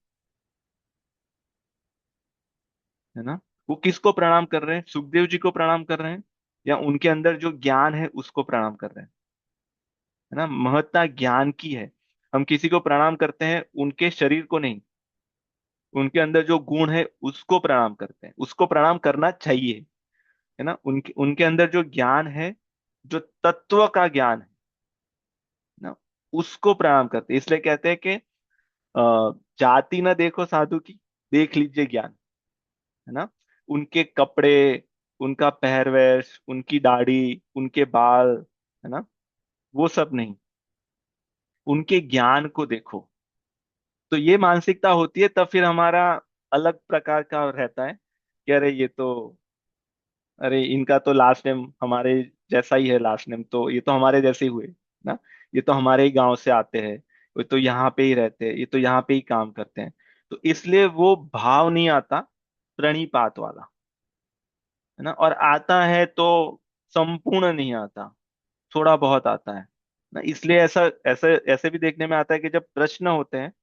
S1: है ना। वो किसको प्रणाम कर रहे हैं? सुखदेव जी को प्रणाम कर रहे हैं, या उनके अंदर जो ज्ञान है उसको प्रणाम कर रहे हैं, है ना। महत्ता ज्ञान की है। हम किसी को प्रणाम करते हैं, उनके शरीर को नहीं, उनके अंदर जो गुण है उसको प्रणाम करते हैं, उसको प्रणाम करना चाहिए, है ना। उनके उनके अंदर जो ज्ञान है, जो तत्व का ज्ञान है ना, उसको प्रणाम करते हैं। इसलिए कहते हैं कि जाति ना देखो साधु की, देख लीजिए ज्ञान, है ना। उनके कपड़े, उनका पहरवेश, उनकी दाढ़ी, उनके बाल, है ना, वो सब नहीं, उनके ज्ञान को देखो। तो ये मानसिकता होती है, तब फिर हमारा अलग प्रकार का रहता है कि अरे ये तो, अरे इनका तो लास्ट नेम हमारे जैसा ही है, लास्ट नेम तो ये तो हमारे जैसे ही हुए ना, ये तो हमारे ही गांव से आते हैं, ये तो यहाँ पे ही रहते हैं, ये तो यहाँ पे ही काम करते हैं। तो इसलिए वो भाव नहीं आता प्रणिपात वाला, है ना। और आता है तो संपूर्ण नहीं आता, थोड़ा बहुत आता है ना। इसलिए ऐसा ऐसे ऐसे भी देखने में आता है कि जब प्रश्न होते हैं,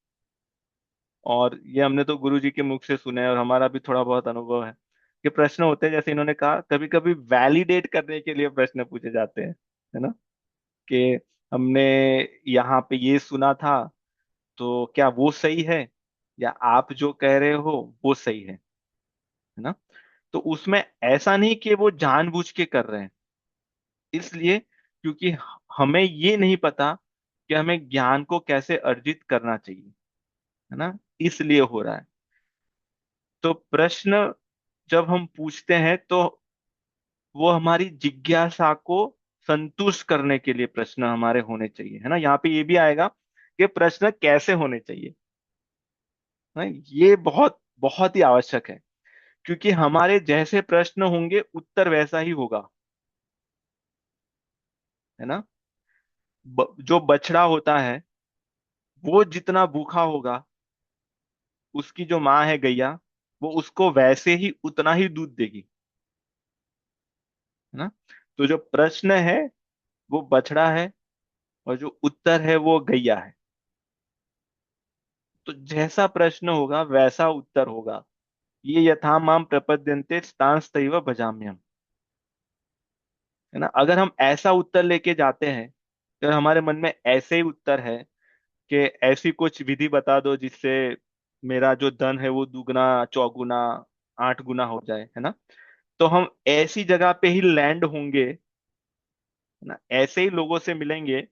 S1: और ये हमने तो गुरु जी के मुख से सुने हैं और हमारा भी थोड़ा बहुत अनुभव है, कि प्रश्न होते हैं जैसे इन्होंने कहा, कभी कभी वैलिडेट करने के लिए प्रश्न पूछे जाते हैं, है ना। कि हमने यहाँ पे ये सुना था, तो क्या वो सही है, या आप जो कह रहे हो वो सही है ना। तो उसमें ऐसा नहीं कि वो जानबूझ के कर रहे हैं, इसलिए क्योंकि हमें ये नहीं पता कि हमें ज्ञान को कैसे अर्जित करना चाहिए, है ना, इसलिए हो रहा है। तो प्रश्न जब हम पूछते हैं, तो वो हमारी जिज्ञासा को संतुष्ट करने के लिए प्रश्न हमारे होने चाहिए, है ना। यहाँ पे ये भी आएगा कि प्रश्न कैसे होने चाहिए, है। ये बहुत बहुत ही आवश्यक है, क्योंकि हमारे जैसे प्रश्न होंगे उत्तर वैसा ही होगा, है ना। जो बछड़ा होता है, वो जितना भूखा होगा, उसकी जो माँ है गैया, वो उसको वैसे ही उतना ही दूध देगी, है ना। तो जो प्रश्न है वो बछड़ा है, और जो उत्तर है वो गैया है। तो जैसा प्रश्न होगा वैसा उत्तर होगा, ये यथा माम प्रपद्यन्ते तांस्तैव भजाम्यहम्। है ना, अगर हम ऐसा उत्तर लेके जाते हैं, अगर हमारे मन में ऐसे ही उत्तर है कि ऐसी कुछ विधि बता दो जिससे मेरा जो धन है वो दुगना, चौगुना, 8 गुना हो जाए, है ना, तो हम ऐसी जगह पे ही लैंड होंगे, है ना, ऐसे ही लोगों से मिलेंगे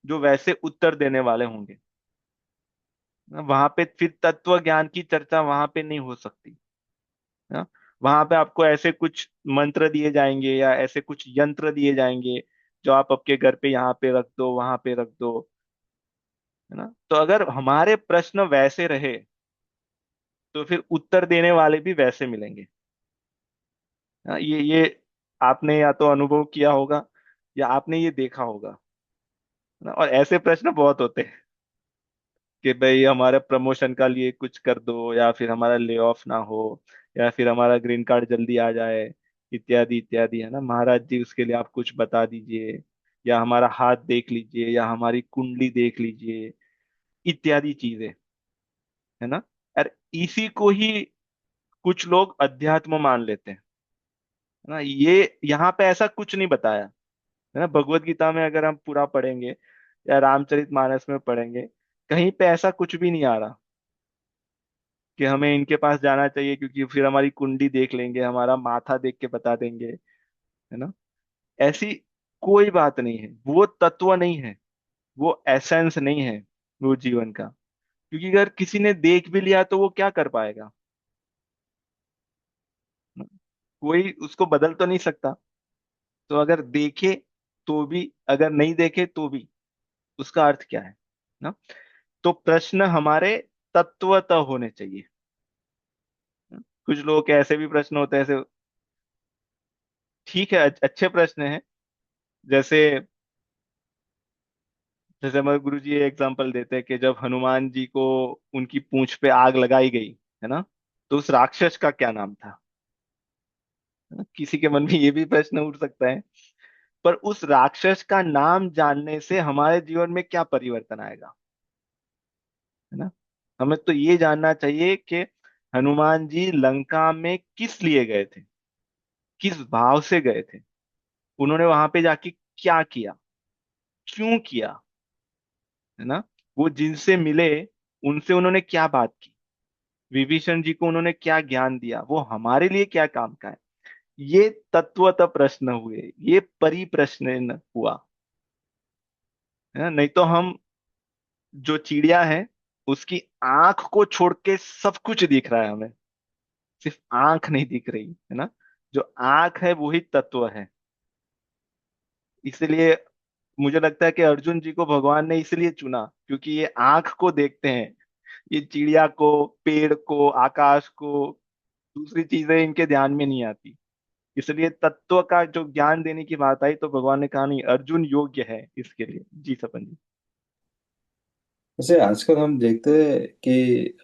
S1: जो वैसे उत्तर देने वाले होंगे। वहां पे फिर तत्व ज्ञान की चर्चा वहां पे नहीं हो सकती, है ना। वहां पे आपको ऐसे कुछ मंत्र दिए जाएंगे या ऐसे कुछ यंत्र दिए जाएंगे जो आप आपके घर पे यहाँ पे रख दो, वहां पे रख दो, है ना। तो अगर हमारे प्रश्न वैसे रहे तो फिर उत्तर देने वाले भी वैसे मिलेंगे। हाँ, ये आपने या तो अनुभव किया होगा या आपने ये देखा होगा, है ना। और ऐसे प्रश्न बहुत होते हैं कि भाई हमारे प्रमोशन का लिए कुछ कर दो, या फिर हमारा ले ऑफ ना हो, या फिर हमारा ग्रीन कार्ड जल्दी आ जाए, इत्यादि इत्यादि, है ना। महाराज जी उसके लिए आप कुछ बता दीजिए, या हमारा हाथ देख लीजिए, या हमारी कुंडली देख लीजिए, इत्यादि चीजें, है ना। और इसी को ही कुछ लोग अध्यात्म मान लेते हैं, है ना। ये यहाँ पे ऐसा कुछ नहीं बताया, है ना। भगवत गीता में अगर हम पूरा पढ़ेंगे या रामचरितमानस में पढ़ेंगे, कहीं पे ऐसा कुछ भी नहीं आ रहा कि हमें इनके पास जाना चाहिए क्योंकि फिर हमारी कुंडली देख लेंगे, हमारा माथा देख के बता देंगे, है ना। ऐसी कोई बात नहीं है, वो तत्व नहीं है, वो एसेंस नहीं है वो जीवन का। क्योंकि अगर किसी ने देख भी लिया तो वो क्या कर पाएगा, ना? कोई उसको बदल तो नहीं सकता। तो अगर देखे तो भी, अगर नहीं देखे तो भी, उसका अर्थ क्या है, ना। तो प्रश्न हमारे तत्वतः होने चाहिए। कुछ लोगों के ऐसे भी प्रश्न होते हैं ऐसे, ठीक है, अच्छे प्रश्न हैं। जैसे जैसे हमारे गुरु जी एग्जाम्पल देते हैं कि जब हनुमान जी को उनकी पूंछ पे आग लगाई गई, है ना, तो उस राक्षस का क्या नाम था, है ना? किसी के मन में ये भी प्रश्न उठ सकता है। पर उस राक्षस का नाम जानने से हमारे जीवन में क्या परिवर्तन आएगा, है ना। हमें तो ये जानना चाहिए कि हनुमान जी लंका में किस लिए गए थे, किस भाव से गए थे, उन्होंने वहां पे जाके क्या किया, क्यों किया, है ना। वो जिनसे मिले उनसे उन्होंने क्या बात की, विभीषण जी को उन्होंने क्या ज्ञान दिया, वो हमारे लिए क्या काम का है। ये तत्वतः प्रश्न हुए, ये परिप्रश्न हुआ, है ना। नहीं तो हम, जो चिड़िया है उसकी आंख को छोड़ के सब कुछ दिख रहा है हमें, सिर्फ आंख नहीं दिख रही, है ना। जो आंख है वही तत्व है। इसलिए मुझे लगता है कि अर्जुन जी को भगवान ने इसलिए चुना क्योंकि ये आंख को देखते हैं, ये चिड़िया को, पेड़ को, आकाश को, दूसरी चीजें इनके ध्यान में नहीं आती। इसलिए तत्व का जो ज्ञान देने की बात आई तो भगवान ने कहा नहीं, अर्जुन योग्य है इसके लिए। जी सपन जी।
S2: वैसे आजकल हम देखते हैं कि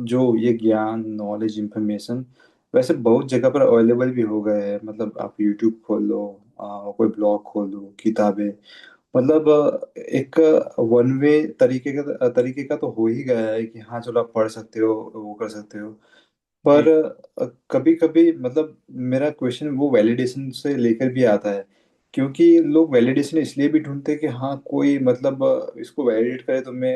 S2: जो ये ज्ञान, नॉलेज, इंफॉर्मेशन वैसे बहुत जगह पर अवेलेबल भी हो गए हैं। मतलब आप यूट्यूब खोल लो, कोई ब्लॉग खोल लो, किताबें, मतलब एक वन वे तरीके का तो हो ही गया है कि हाँ चलो आप पढ़ सकते हो, वो कर सकते हो। पर
S1: जी।
S2: कभी कभी मतलब मेरा क्वेश्चन वो वैलिडेशन से लेकर भी आता है, क्योंकि लोग वैलिडेशन इसलिए भी ढूंढते हैं कि हाँ कोई मतलब इसको वैलिडेट करे तो मैं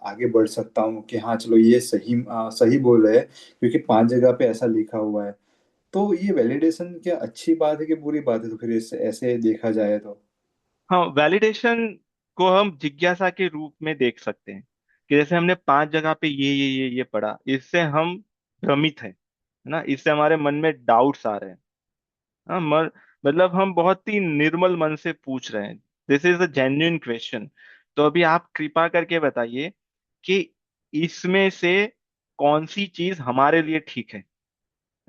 S2: आगे बढ़ सकता हूँ कि हाँ चलो ये सही बोल रहे हैं, क्योंकि 5 जगह पे ऐसा लिखा हुआ है। तो ये वैलिडेशन क्या अच्छी बात है कि बुरी बात है? तो फिर इस ऐसे देखा जाए तो
S1: हाँ, वैलिडेशन को हम जिज्ञासा के रूप में देख सकते हैं कि जैसे हमने 5 जगह पे ये पढ़ा, इससे हम भ्रमित हैं, है ना, इससे हमारे मन में डाउट्स आ रहे हैं। हाँ, मतलब हम बहुत ही निर्मल मन से पूछ रहे हैं, this is a genuine question. तो अभी आप कृपा करके बताइए कि इसमें से कौन सी चीज हमारे लिए ठीक है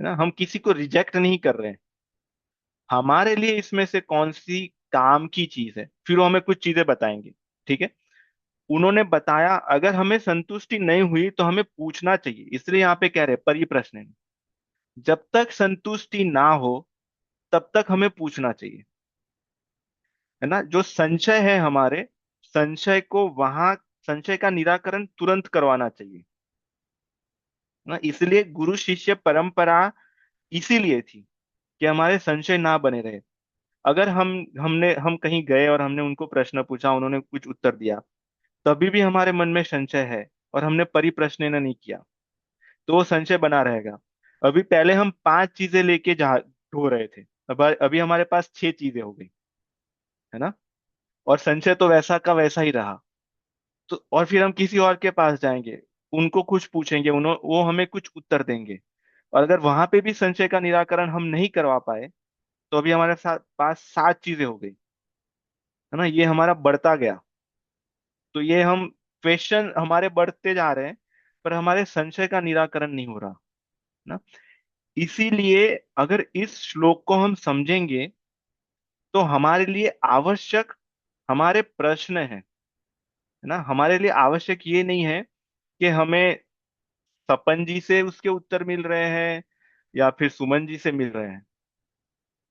S1: ना। हम किसी को रिजेक्ट नहीं कर रहे हैं, हमारे लिए इसमें से कौन सी काम की चीज है, फिर वो हमें कुछ चीजें बताएंगे। ठीक है, उन्होंने बताया, अगर हमें संतुष्टि नहीं हुई तो हमें पूछना चाहिए, इसलिए यहाँ पे कह रहे हैं परिप्रश्न है। जब तक संतुष्टि ना हो तब तक हमें पूछना चाहिए, है ना। जो संशय है हमारे, संशय को वहां, संशय का निराकरण तुरंत करवाना चाहिए। ना। इसलिए गुरु शिष्य परंपरा इसीलिए थी कि हमारे संशय ना बने रहे। अगर हम कहीं गए और हमने उनको प्रश्न पूछा, उन्होंने कुछ उत्तर दिया, तभी भी हमारे मन में संशय है और हमने परिप्रश्न नहीं किया, तो वो संशय बना रहेगा। अभी पहले हम 5 चीजें लेके जा ढो रहे थे, अब अभी हमारे पास 6 चीजें हो गई, है ना। और संशय तो वैसा का वैसा ही रहा। तो और फिर हम किसी और के पास जाएंगे, उनको कुछ पूछेंगे, वो हमें कुछ उत्तर देंगे, और अगर वहां पे भी संशय का निराकरण हम नहीं करवा पाए, तो अभी हमारे साथ पास 7 चीजें हो गई, है ना। ये हमारा बढ़ता गया। तो ये हम क्वेश्चन हमारे बढ़ते जा रहे हैं, पर हमारे संशय का निराकरण नहीं हो रहा ना। इसीलिए अगर इस श्लोक को हम समझेंगे, तो हमारे लिए आवश्यक हमारे प्रश्न है ना। हमारे लिए आवश्यक ये नहीं है कि हमें सपन जी से उसके उत्तर मिल रहे हैं या फिर सुमन जी से मिल रहे हैं,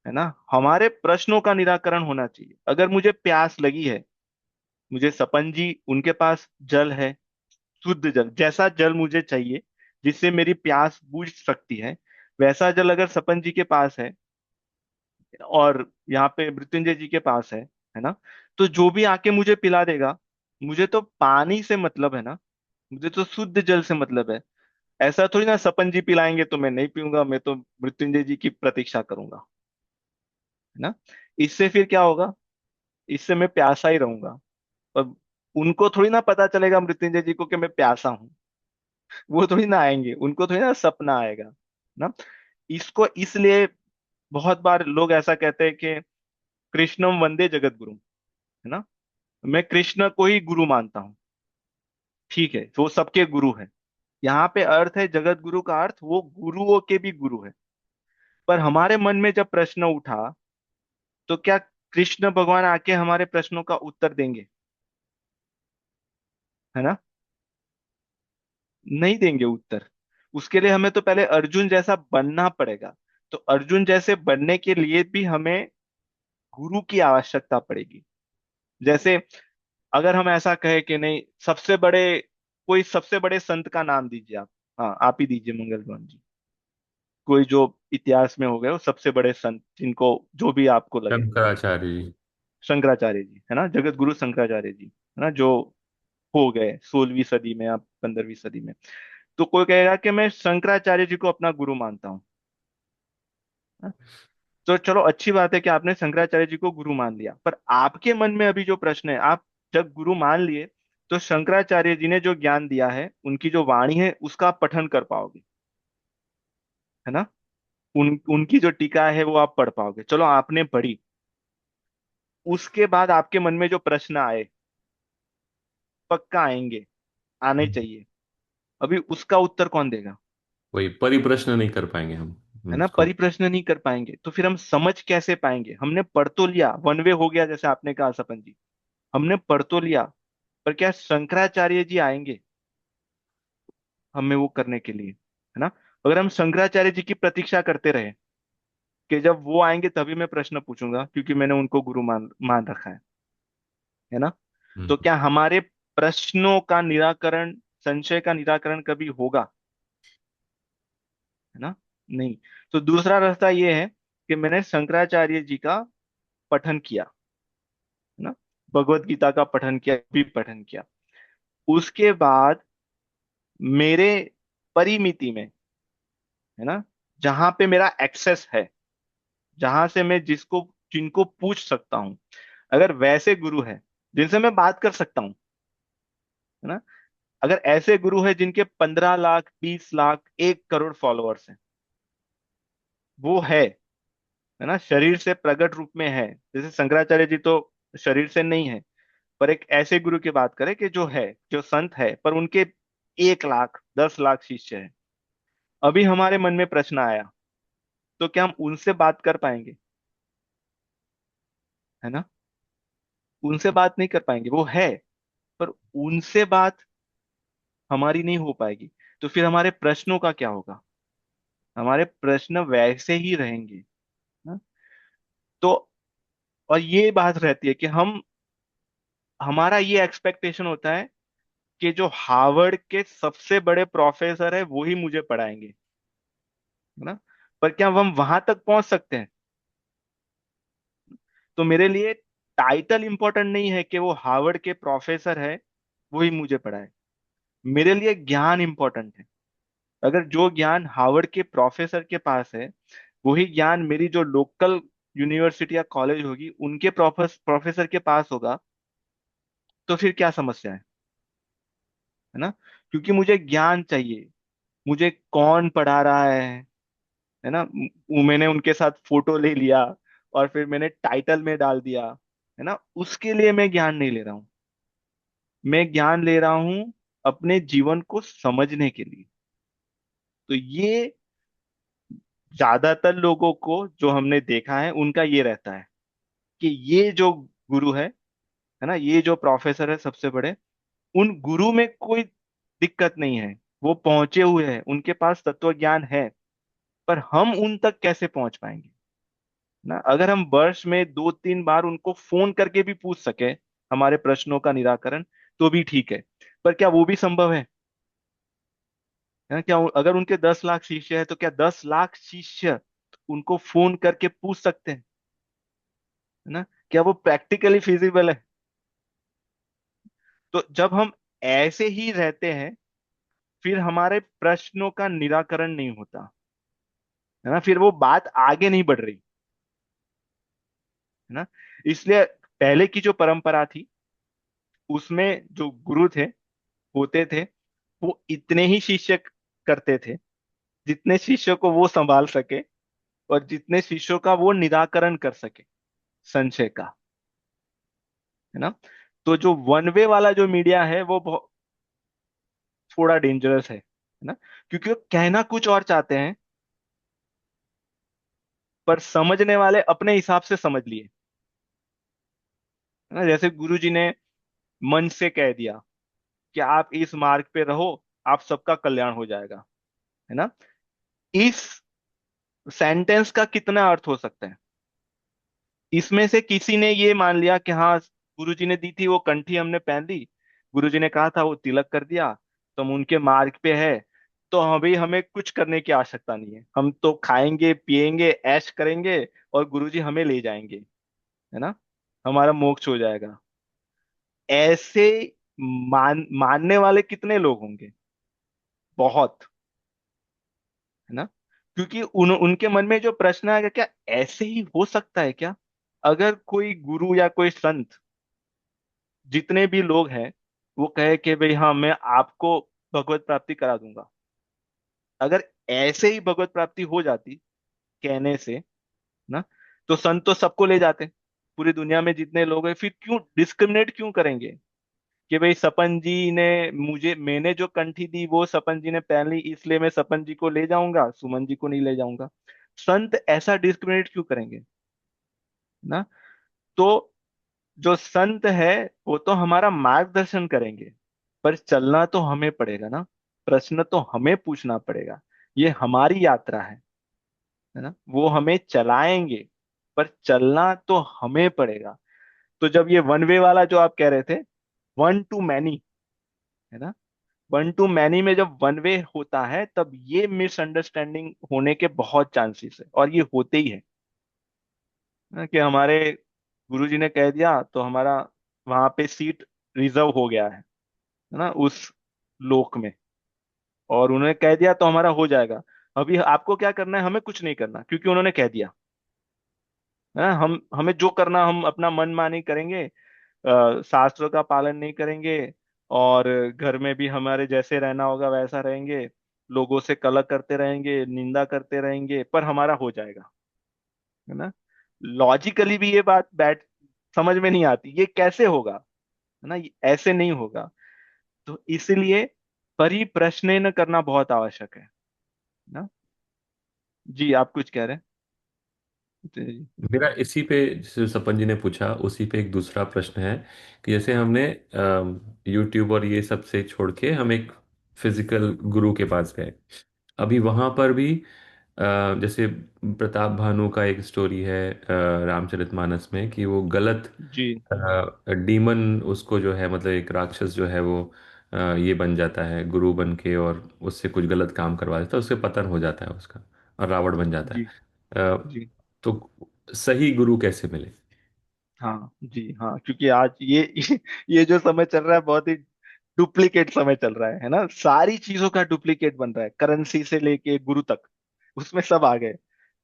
S1: है ना। हमारे प्रश्नों का निराकरण होना चाहिए। अगर मुझे प्यास लगी है, मुझे सपन जी उनके पास जल है, शुद्ध जल, जैसा जल मुझे चाहिए जिससे मेरी प्यास बुझ सकती है, वैसा जल अगर सपन जी के पास है और यहाँ पे मृत्युंजय जी के पास है ना, तो जो भी आके मुझे पिला देगा, मुझे तो पानी से मतलब है ना, मुझे तो शुद्ध जल से मतलब है। ऐसा थोड़ी ना सपन जी पिलाएंगे तो मैं नहीं पीऊंगा, मैं तो मृत्युंजय जी की प्रतीक्षा करूंगा, है ना। इससे फिर क्या होगा, इससे मैं प्यासा ही रहूंगा। और उनको थोड़ी ना पता चलेगा मृत्युंजय जी को कि मैं प्यासा हूँ। वो थोड़ी ना आएंगे, उनको थोड़ी ना सपना आएगा ना। इसको इसलिए बहुत बार लोग ऐसा कहते हैं कि कृष्णम वंदे जगत गुरु, है ना। मैं कृष्ण को ही गुरु मानता हूँ, ठीक है, वो सबके गुरु है। यहाँ पे अर्थ है जगत गुरु का अर्थ वो गुरुओं के भी गुरु है। पर हमारे मन में जब प्रश्न उठा, तो क्या कृष्ण भगवान आके हमारे प्रश्नों का उत्तर देंगे, है ना। नहीं देंगे उत्तर। उसके लिए हमें तो पहले अर्जुन जैसा बनना पड़ेगा। तो अर्जुन जैसे बनने के लिए भी हमें गुरु की आवश्यकता पड़ेगी। जैसे अगर हम ऐसा कहे कि नहीं, कोई सबसे बड़े संत का नाम दीजिए आप। हाँ, आप ही दीजिए मंगल भवन जी। कोई जो इतिहास में हो गए वो सबसे बड़े संत, जिनको जो भी आपको लगे।
S3: शंकराचार्य जी।
S1: शंकराचार्य जी, है ना, जगत गुरु शंकराचार्य जी, है ना, जो हो गए 16वीं सदी में या 15वीं सदी में। तो कोई कहेगा कि मैं शंकराचार्य जी को अपना गुरु मानता हूँ। हाँ? तो चलो, अच्छी बात है कि आपने शंकराचार्य जी को गुरु मान लिया, पर आपके मन में अभी जो प्रश्न है, आप जब गुरु मान लिए, तो शंकराचार्य जी ने जो ज्ञान दिया है, उनकी जो वाणी है, उसका आप पठन कर पाओगे, है ना। उनकी जो टीका है वो आप पढ़ पाओगे। चलो, आपने पढ़ी, उसके बाद आपके मन में जो प्रश्न आए, पक्का आएंगे, आने चाहिए। अभी उसका उत्तर कौन देगा,
S3: वही परिप्रश्न नहीं कर पाएंगे हम
S1: है ना।
S3: उसको।
S1: परिप्रश्न नहीं कर पाएंगे तो फिर हम समझ कैसे पाएंगे। हमने पढ़ तो लिया, वन वे हो गया जैसे आपने कहा सपन जी, हमने पढ़ तो लिया, पर क्या शंकराचार्य जी आएंगे हमें वो करने के लिए, है ना। अगर हम शंकराचार्य जी की प्रतीक्षा करते रहे कि जब वो आएंगे तभी मैं प्रश्न पूछूंगा क्योंकि मैंने उनको गुरु मान मान रखा है ना,
S3: हम्म।
S1: तो क्या हमारे प्रश्नों का निराकरण, संशय का निराकरण कभी होगा, है ना। नहीं। तो दूसरा रास्ता ये है कि मैंने शंकराचार्य जी का पठन किया, है ना, भगवत गीता का पठन किया, भी पठन किया। उसके बाद मेरे परिमिति में, है ना, जहां पे मेरा एक्सेस है, जहां से मैं जिनको पूछ सकता हूं, अगर वैसे गुरु है जिनसे मैं बात कर सकता हूं, है ना, अगर ऐसे गुरु है जिनके 15 लाख, 20 लाख, 1 करोड़ फॉलोअर्स हैं, वो है ना, शरीर से प्रकट रूप में है, जैसे शंकराचार्य जी तो शरीर से नहीं है, पर एक ऐसे गुरु की बात करें कि जो है, जो संत है, पर उनके 1 लाख, 10 लाख शिष्य है। अभी हमारे मन में प्रश्न आया, तो क्या हम उनसे बात कर पाएंगे, है ना। उनसे बात नहीं कर पाएंगे, वो है, पर उनसे बात हमारी नहीं हो पाएगी। तो फिर हमारे प्रश्नों का क्या होगा, हमारे प्रश्न वैसे ही रहेंगे ना। तो और ये बात रहती है कि हमारा ये एक्सपेक्टेशन होता है कि जो हार्वर्ड के सबसे बड़े प्रोफेसर है वो ही मुझे पढ़ाएंगे, है ना। पर क्या हम वहां तक पहुंच सकते हैं? तो मेरे लिए टाइटल इंपॉर्टेंट नहीं है कि वो हार्वर्ड के प्रोफेसर है वो ही मुझे पढ़ाए। मेरे लिए ज्ञान इंपॉर्टेंट है। अगर जो ज्ञान हार्वर्ड के प्रोफेसर के पास है वही ज्ञान मेरी जो लोकल यूनिवर्सिटी या कॉलेज होगी उनके प्रोफेसर के पास होगा, तो फिर क्या समस्या है ना। क्योंकि मुझे ज्ञान चाहिए, मुझे कौन पढ़ा रहा है ना। मैंने उनके साथ फोटो ले लिया और फिर मैंने टाइटल में डाल दिया, है ना, उसके लिए मैं ज्ञान नहीं ले रहा हूँ। मैं ज्ञान ले रहा हूँ अपने जीवन को समझने के लिए। तो ये ज्यादातर लोगों को जो हमने देखा है उनका ये रहता है कि ये जो गुरु है ना, ये जो प्रोफेसर है सबसे बड़े, उन गुरु में कोई दिक्कत नहीं है। वो पहुंचे हुए हैं, उनके पास तत्व ज्ञान है। पर हम उन तक कैसे पहुंच पाएंगे ना। अगर हम वर्ष में 2-3 बार उनको फोन करके भी पूछ सके हमारे प्रश्नों का निराकरण, तो भी ठीक है। पर क्या वो भी संभव है ना? क्या अगर उनके 10 लाख शिष्य है तो क्या 10 लाख शिष्य उनको फोन करके पूछ सकते हैं, है ना? क्या वो प्रैक्टिकली फिजिबल है? तो जब हम ऐसे ही रहते हैं फिर हमारे प्रश्नों का निराकरण नहीं होता, है ना। फिर वो बात आगे नहीं बढ़ रही, है ना। इसलिए पहले की जो परंपरा थी उसमें जो गुरु थे होते थे वो इतने ही शिष्य करते थे जितने शिष्यों को वो संभाल सके और जितने शिष्यों का वो निराकरण कर सके संशय का, है ना। तो जो वन वे वाला जो मीडिया है वो बहुत थोड़ा डेंजरस है ना। क्योंकि वो कहना कुछ और चाहते हैं पर समझने वाले अपने हिसाब से समझ लिए, है ना। जैसे गुरु जी ने मन से कह दिया कि आप इस मार्ग पे रहो, आप सबका कल्याण हो जाएगा, है ना। इस सेंटेंस का कितना अर्थ हो सकता है? इसमें से किसी ने ये मान लिया कि हाँ, गुरुजी ने दी थी वो कंठी हमने पहन ली, गुरुजी ने कहा था वो तिलक कर दिया, तो हम उनके मार्ग पे है, तो अभी हमें कुछ करने की आवश्यकता नहीं है, हम तो खाएंगे पिएंगे ऐश करेंगे और गुरुजी हमें ले जाएंगे, है ना, हमारा मोक्ष हो जाएगा। ऐसे मानने वाले कितने लोग होंगे? बहुत, है ना। क्योंकि उनके मन में जो प्रश्न आएगा, क्या ऐसे ही हो सकता है क्या? अगर कोई गुरु या कोई संत, जितने भी लोग हैं, वो कहे कि भाई हाँ मैं आपको भगवत प्राप्ति करा दूंगा, अगर ऐसे ही भगवत प्राप्ति हो जाती कहने से ना, तो संत तो सबको ले जाते। पूरी दुनिया में जितने लोग हैं फिर क्यों डिस्क्रिमिनेट क्यों करेंगे कि भाई सपन जी ने मैंने जो कंठी दी वो सपन जी ने पहन ली इसलिए मैं सपन जी को ले जाऊंगा, सुमन जी को नहीं ले जाऊंगा। संत ऐसा डिस्क्रिमिनेट क्यों करेंगे ना। तो जो संत है वो तो हमारा मार्गदर्शन करेंगे, पर चलना तो हमें पड़ेगा ना, प्रश्न तो हमें पूछना पड़ेगा। ये हमारी यात्रा है ना, वो हमें चलाएंगे पर चलना तो हमें पड़ेगा। तो जब ये वन वे वाला जो आप कह रहे थे, वन टू मैनी, है ना, वन टू मैनी में जब वन वे होता है तब ये मिसअंडरस्टैंडिंग होने के बहुत चांसेस है, और ये होते ही है ना, कि हमारे गुरुजी ने कह दिया तो हमारा वहां पे सीट रिजर्व हो गया है ना, उस लोक में, और उन्होंने कह दिया तो हमारा हो जाएगा। अभी आपको क्या करना है? हमें कुछ नहीं करना क्योंकि उन्होंने कह दिया, है ना। हमें जो करना हम अपना मनमानी करेंगे, शास्त्रों का पालन नहीं करेंगे, और घर में भी हमारे जैसे रहना होगा वैसा रहेंगे, लोगों से कलह करते रहेंगे, निंदा करते रहेंगे, पर हमारा हो जाएगा, है ना। लॉजिकली भी ये बात बैठ समझ में नहीं आती, ये कैसे होगा, है ना, ये ऐसे नहीं होगा। तो इसलिए परिप्रश्न करना बहुत आवश्यक है ना। जी आप कुछ कह रहे हैं? जी
S3: मेरा इसी पे, जैसे सपन जी ने पूछा उसी पे एक दूसरा प्रश्न है कि जैसे हमने यूट्यूब और ये सब से छोड़ के हम एक फिजिकल गुरु के पास गए। अभी वहां पर भी जैसे प्रताप भानु का एक स्टोरी है रामचरितमानस में, कि वो गलत
S1: जी
S3: डीमन उसको जो है, मतलब एक राक्षस जो है वो ये बन जाता है गुरु बन के, और उससे कुछ गलत काम करवा देता है, उससे पतन हो जाता है उसका, और रावण बन जाता
S1: जी।
S3: है।
S1: जी।
S3: तो सही गुरु कैसे मिले?
S1: हाँ जी, हाँ, क्योंकि आज ये जो समय चल रहा है बहुत ही डुप्लीकेट समय चल रहा है ना। सारी चीजों का डुप्लीकेट बन रहा है, करेंसी से लेके गुरु तक, उसमें सब आ गए, है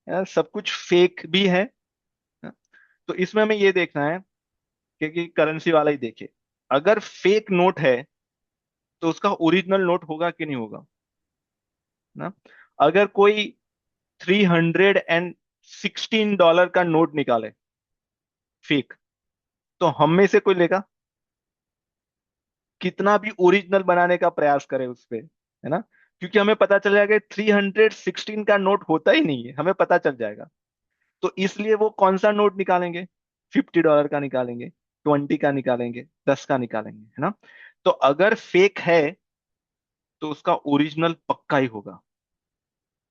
S1: ना? सब कुछ फेक भी है ना? तो इसमें हमें ये देखना है कि करेंसी वाला ही देखे। अगर फेक नोट है तो उसका ओरिजिनल नोट होगा कि नहीं होगा, ना? अगर कोई $316 का नोट निकाले फेक, तो हम में से कोई लेगा? कितना भी ओरिजिनल बनाने का प्रयास करे उस पे, है ना? क्योंकि हमें पता चल जाएगा 316 का नोट होता ही नहीं है, हमें पता चल जाएगा। तो इसलिए वो कौन सा नोट निकालेंगे? $50 का निकालेंगे, 20 का निकालेंगे, 10 का निकालेंगे, है ना? तो अगर फेक है तो उसका ओरिजिनल पक्का ही होगा।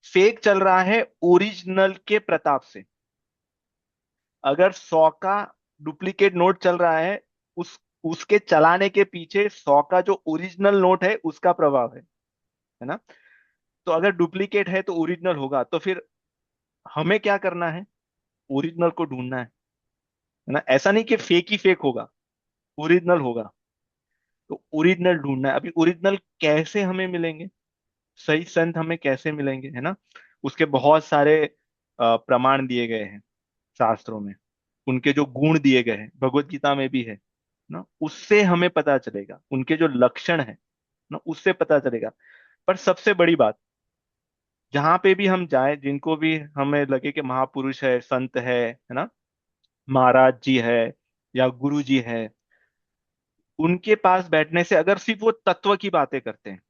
S1: फेक चल रहा है ओरिजिनल के प्रताप से। अगर 100 का डुप्लीकेट नोट चल रहा है, उसके चलाने के पीछे 100 का जो ओरिजिनल नोट है उसका प्रभाव है ना? तो अगर डुप्लीकेट है तो ओरिजिनल होगा, तो फिर हमें क्या करना है? ओरिजिनल को ढूंढना है ना? ऐसा नहीं कि फेक ही फेक होगा, ओरिजिनल होगा। तो ओरिजिनल ढूंढना है। अभी ओरिजिनल कैसे हमें मिलेंगे? सही संत हमें कैसे मिलेंगे, है ना? उसके बहुत सारे प्रमाण दिए गए हैं शास्त्रों में। उनके जो गुण दिए गए हैं भगवत गीता में भी है ना, उससे हमें पता चलेगा। उनके जो लक्षण है ना, उससे पता चलेगा। पर सबसे बड़ी बात, जहां पे भी हम जाएं, जिनको भी हमें लगे कि महापुरुष है, संत है ना, महाराज जी है या गुरु जी है, उनके पास बैठने से अगर सिर्फ वो तत्व की बातें करते हैं,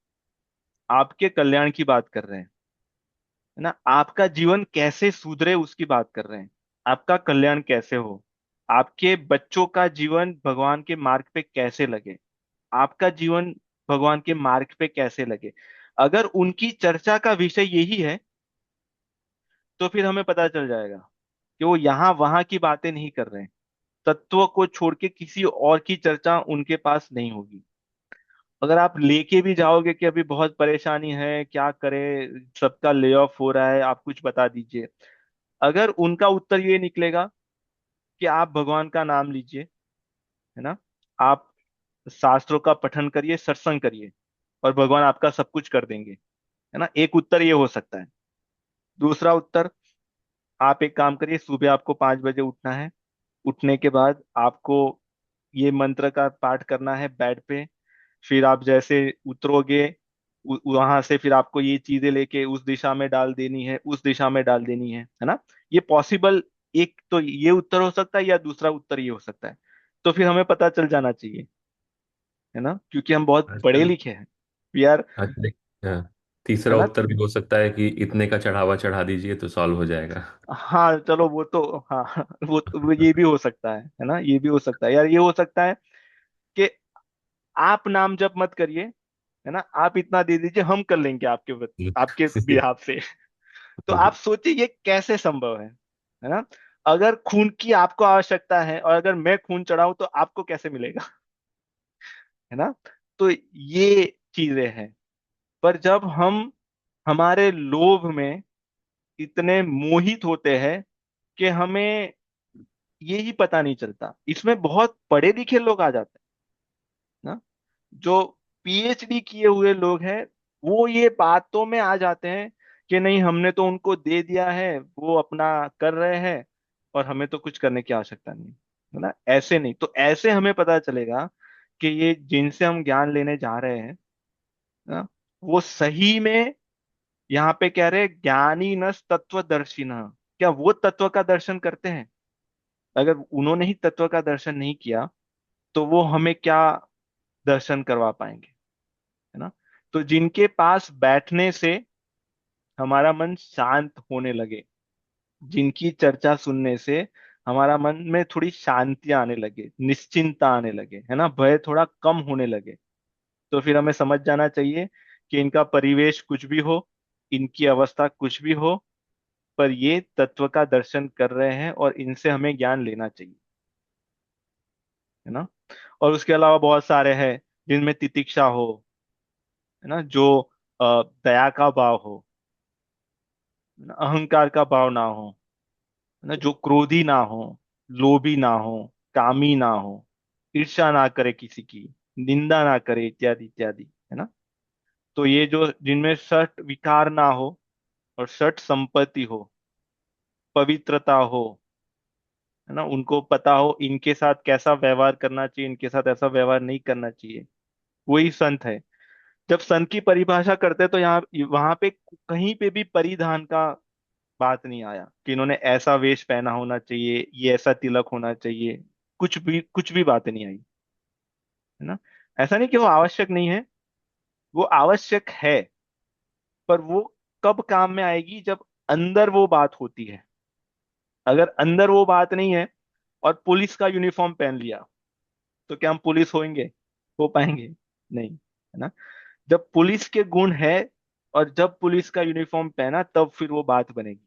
S1: आपके कल्याण की बात कर रहे हैं, है ना, आपका जीवन कैसे सुधरे उसकी बात कर रहे हैं, आपका कल्याण कैसे हो, आपके बच्चों का जीवन भगवान के मार्ग पे कैसे लगे, आपका जीवन भगवान के मार्ग पे कैसे लगे, अगर उनकी चर्चा का विषय यही है, तो फिर हमें पता चल जाएगा कि वो यहाँ वहां की बातें नहीं कर रहे हैं। तत्व को छोड़ के किसी और की चर्चा उनके पास नहीं होगी। अगर आप लेके भी जाओगे कि अभी बहुत परेशानी है, क्या करें, सबका ले ऑफ हो रहा है, आप कुछ बता दीजिए, अगर उनका उत्तर ये निकलेगा कि आप भगवान का नाम लीजिए, है ना, आप शास्त्रों का पठन करिए, सत्संग करिए, और भगवान आपका सब कुछ कर देंगे, है ना, एक उत्तर ये हो सकता है। दूसरा उत्तर, आप एक काम करिए, सुबह आपको 5 बजे उठना है, उठने के बाद आपको ये मंत्र का पाठ करना है बेड पे, फिर आप जैसे उतरोगे, वहां से फिर आपको ये चीजें लेके उस दिशा में डाल देनी है, उस दिशा में डाल देनी है ना? ये पॉसिबल, एक तो ये उत्तर हो सकता है या दूसरा उत्तर ये हो सकता है। तो फिर हमें पता चल जाना चाहिए, है ना, क्योंकि हम बहुत
S3: अच्छा।
S1: पढ़े लिखे हैं। वी आर,
S3: अच्छा, हाँ,
S1: है
S3: तीसरा
S1: ना?
S3: उत्तर भी हो सकता है कि इतने का चढ़ावा चढ़ा दीजिए तो सॉल्व हो जाएगा।
S1: हाँ चलो, वो तो हाँ वो ये भी हो सकता है ना, ये भी हो सकता है यार, ये हो सकता है कि आप नाम जप मत करिए, है ना, आप इतना दे दीजिए, हम कर लेंगे आपके बिहाफ से। तो आप सोचिए ये कैसे संभव है ना? अगर खून की आपको आवश्यकता है और अगर मैं खून चढ़ाऊं तो आपको कैसे मिलेगा? है ना? तो ये चीजें हैं। पर जब हम हमारे लोभ में इतने मोहित होते हैं कि हमें ये ही पता नहीं चलता, इसमें बहुत पढ़े लिखे लोग आ जाते हैं ना, जो पीएचडी किए हुए लोग हैं, वो ये बातों में आ जाते हैं कि नहीं, हमने तो उनको दे दिया है, वो अपना कर रहे हैं, और हमें तो कुछ करने की आवश्यकता नहीं, है ना? ऐसे नहीं, तो ऐसे हमें पता चलेगा कि ये जिनसे हम ज्ञान लेने जा रहे हैं ना, वो सही में यहाँ पे कह रहे हैं ज्ञानी न तत्वदर्शिन, क्या वो तत्व का दर्शन करते हैं? अगर उन्होंने ही तत्व का दर्शन नहीं किया तो वो हमें क्या दर्शन करवा पाएंगे, है ना? तो जिनके पास बैठने से हमारा मन शांत होने लगे, जिनकी चर्चा सुनने से हमारा मन में थोड़ी शांति आने लगे, निश्चिंतता आने लगे, है ना, भय थोड़ा कम होने लगे, तो फिर हमें समझ जाना चाहिए कि इनका परिवेश कुछ भी हो, इनकी अवस्था कुछ भी हो, पर ये तत्व का दर्शन कर रहे हैं और इनसे हमें ज्ञान लेना चाहिए, है ना? और उसके अलावा बहुत सारे हैं, जिनमें तितिक्षा हो, है ना, जो दया का भाव हो, है ना, अहंकार का भाव ना हो, है ना, जो क्रोधी ना हो, लोभी ना हो, कामी ना हो, ईर्ष्या ना करे किसी की, निंदा ना करे, इत्यादि इत्यादि, है ना। तो ये जो जिनमें षट विकार ना हो और षट संपत्ति हो, पवित्रता हो, है ना, उनको पता हो इनके साथ कैसा व्यवहार करना चाहिए, इनके साथ ऐसा व्यवहार नहीं करना चाहिए, वही संत है। जब संत की परिभाषा करते हैं तो यहाँ वहां पे कहीं पे भी परिधान का बात नहीं आया कि इन्होंने ऐसा वेश पहना होना चाहिए, ये ऐसा तिलक होना चाहिए, कुछ भी बातें नहीं आई, है ना। ऐसा नहीं कि वो आवश्यक नहीं है, वो आवश्यक है, पर वो कब काम में आएगी, जब अंदर वो बात होती है। अगर अंदर वो बात नहीं है और पुलिस का यूनिफॉर्म पहन लिया, तो क्या हम पुलिस होंगे, हो पाएंगे? नहीं, है ना। जब पुलिस के गुण है और जब पुलिस का यूनिफॉर्म पहना, तब फिर वो बात बनेगी।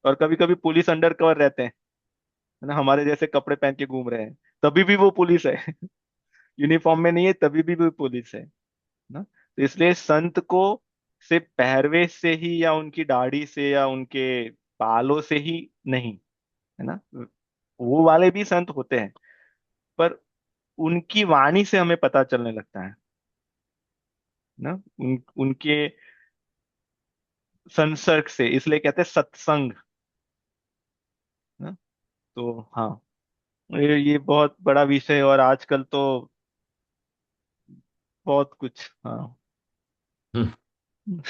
S1: और कभी कभी पुलिस अंडर कवर रहते हैं, है ना, हमारे जैसे कपड़े पहन के घूम रहे हैं, तभी भी वो पुलिस है। यूनिफॉर्म में नहीं है तभी भी वो पुलिस है ना। तो इसलिए संत को सिर्फ पहरवेश से ही या उनकी दाढ़ी से या उनके बालों से ही नहीं, है ना, वो वाले भी संत होते हैं, पर उनकी वाणी से हमें पता चलने लगता है ना, उनके संसर्ग से, इसलिए कहते हैं सत्संग ना। तो हाँ, ये बहुत बड़ा विषय है और आजकल तो बहुत कुछ, हाँ।
S3: हम्म।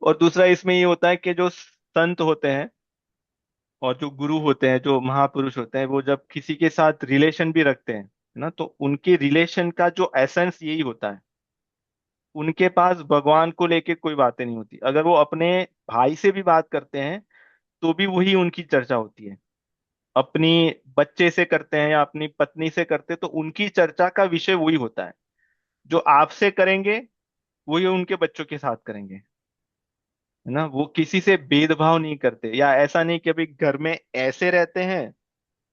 S1: और दूसरा इसमें ये होता है कि जो संत होते हैं और जो गुरु होते हैं, जो महापुरुष होते हैं, वो जब किसी के साथ रिलेशन भी रखते हैं ना, तो उनके रिलेशन का जो एसेंस यही होता है। उनके पास भगवान को लेके कोई बातें नहीं होती। अगर वो अपने भाई से भी बात करते हैं तो भी वही उनकी चर्चा होती है। अपनी बच्चे से करते हैं या अपनी पत्नी से करते हैं तो उनकी चर्चा का विषय वही होता है। जो आपसे करेंगे वही उनके बच्चों के साथ करेंगे, है ना। वो किसी से भेदभाव नहीं करते, या ऐसा नहीं कि अभी घर में ऐसे रहते हैं,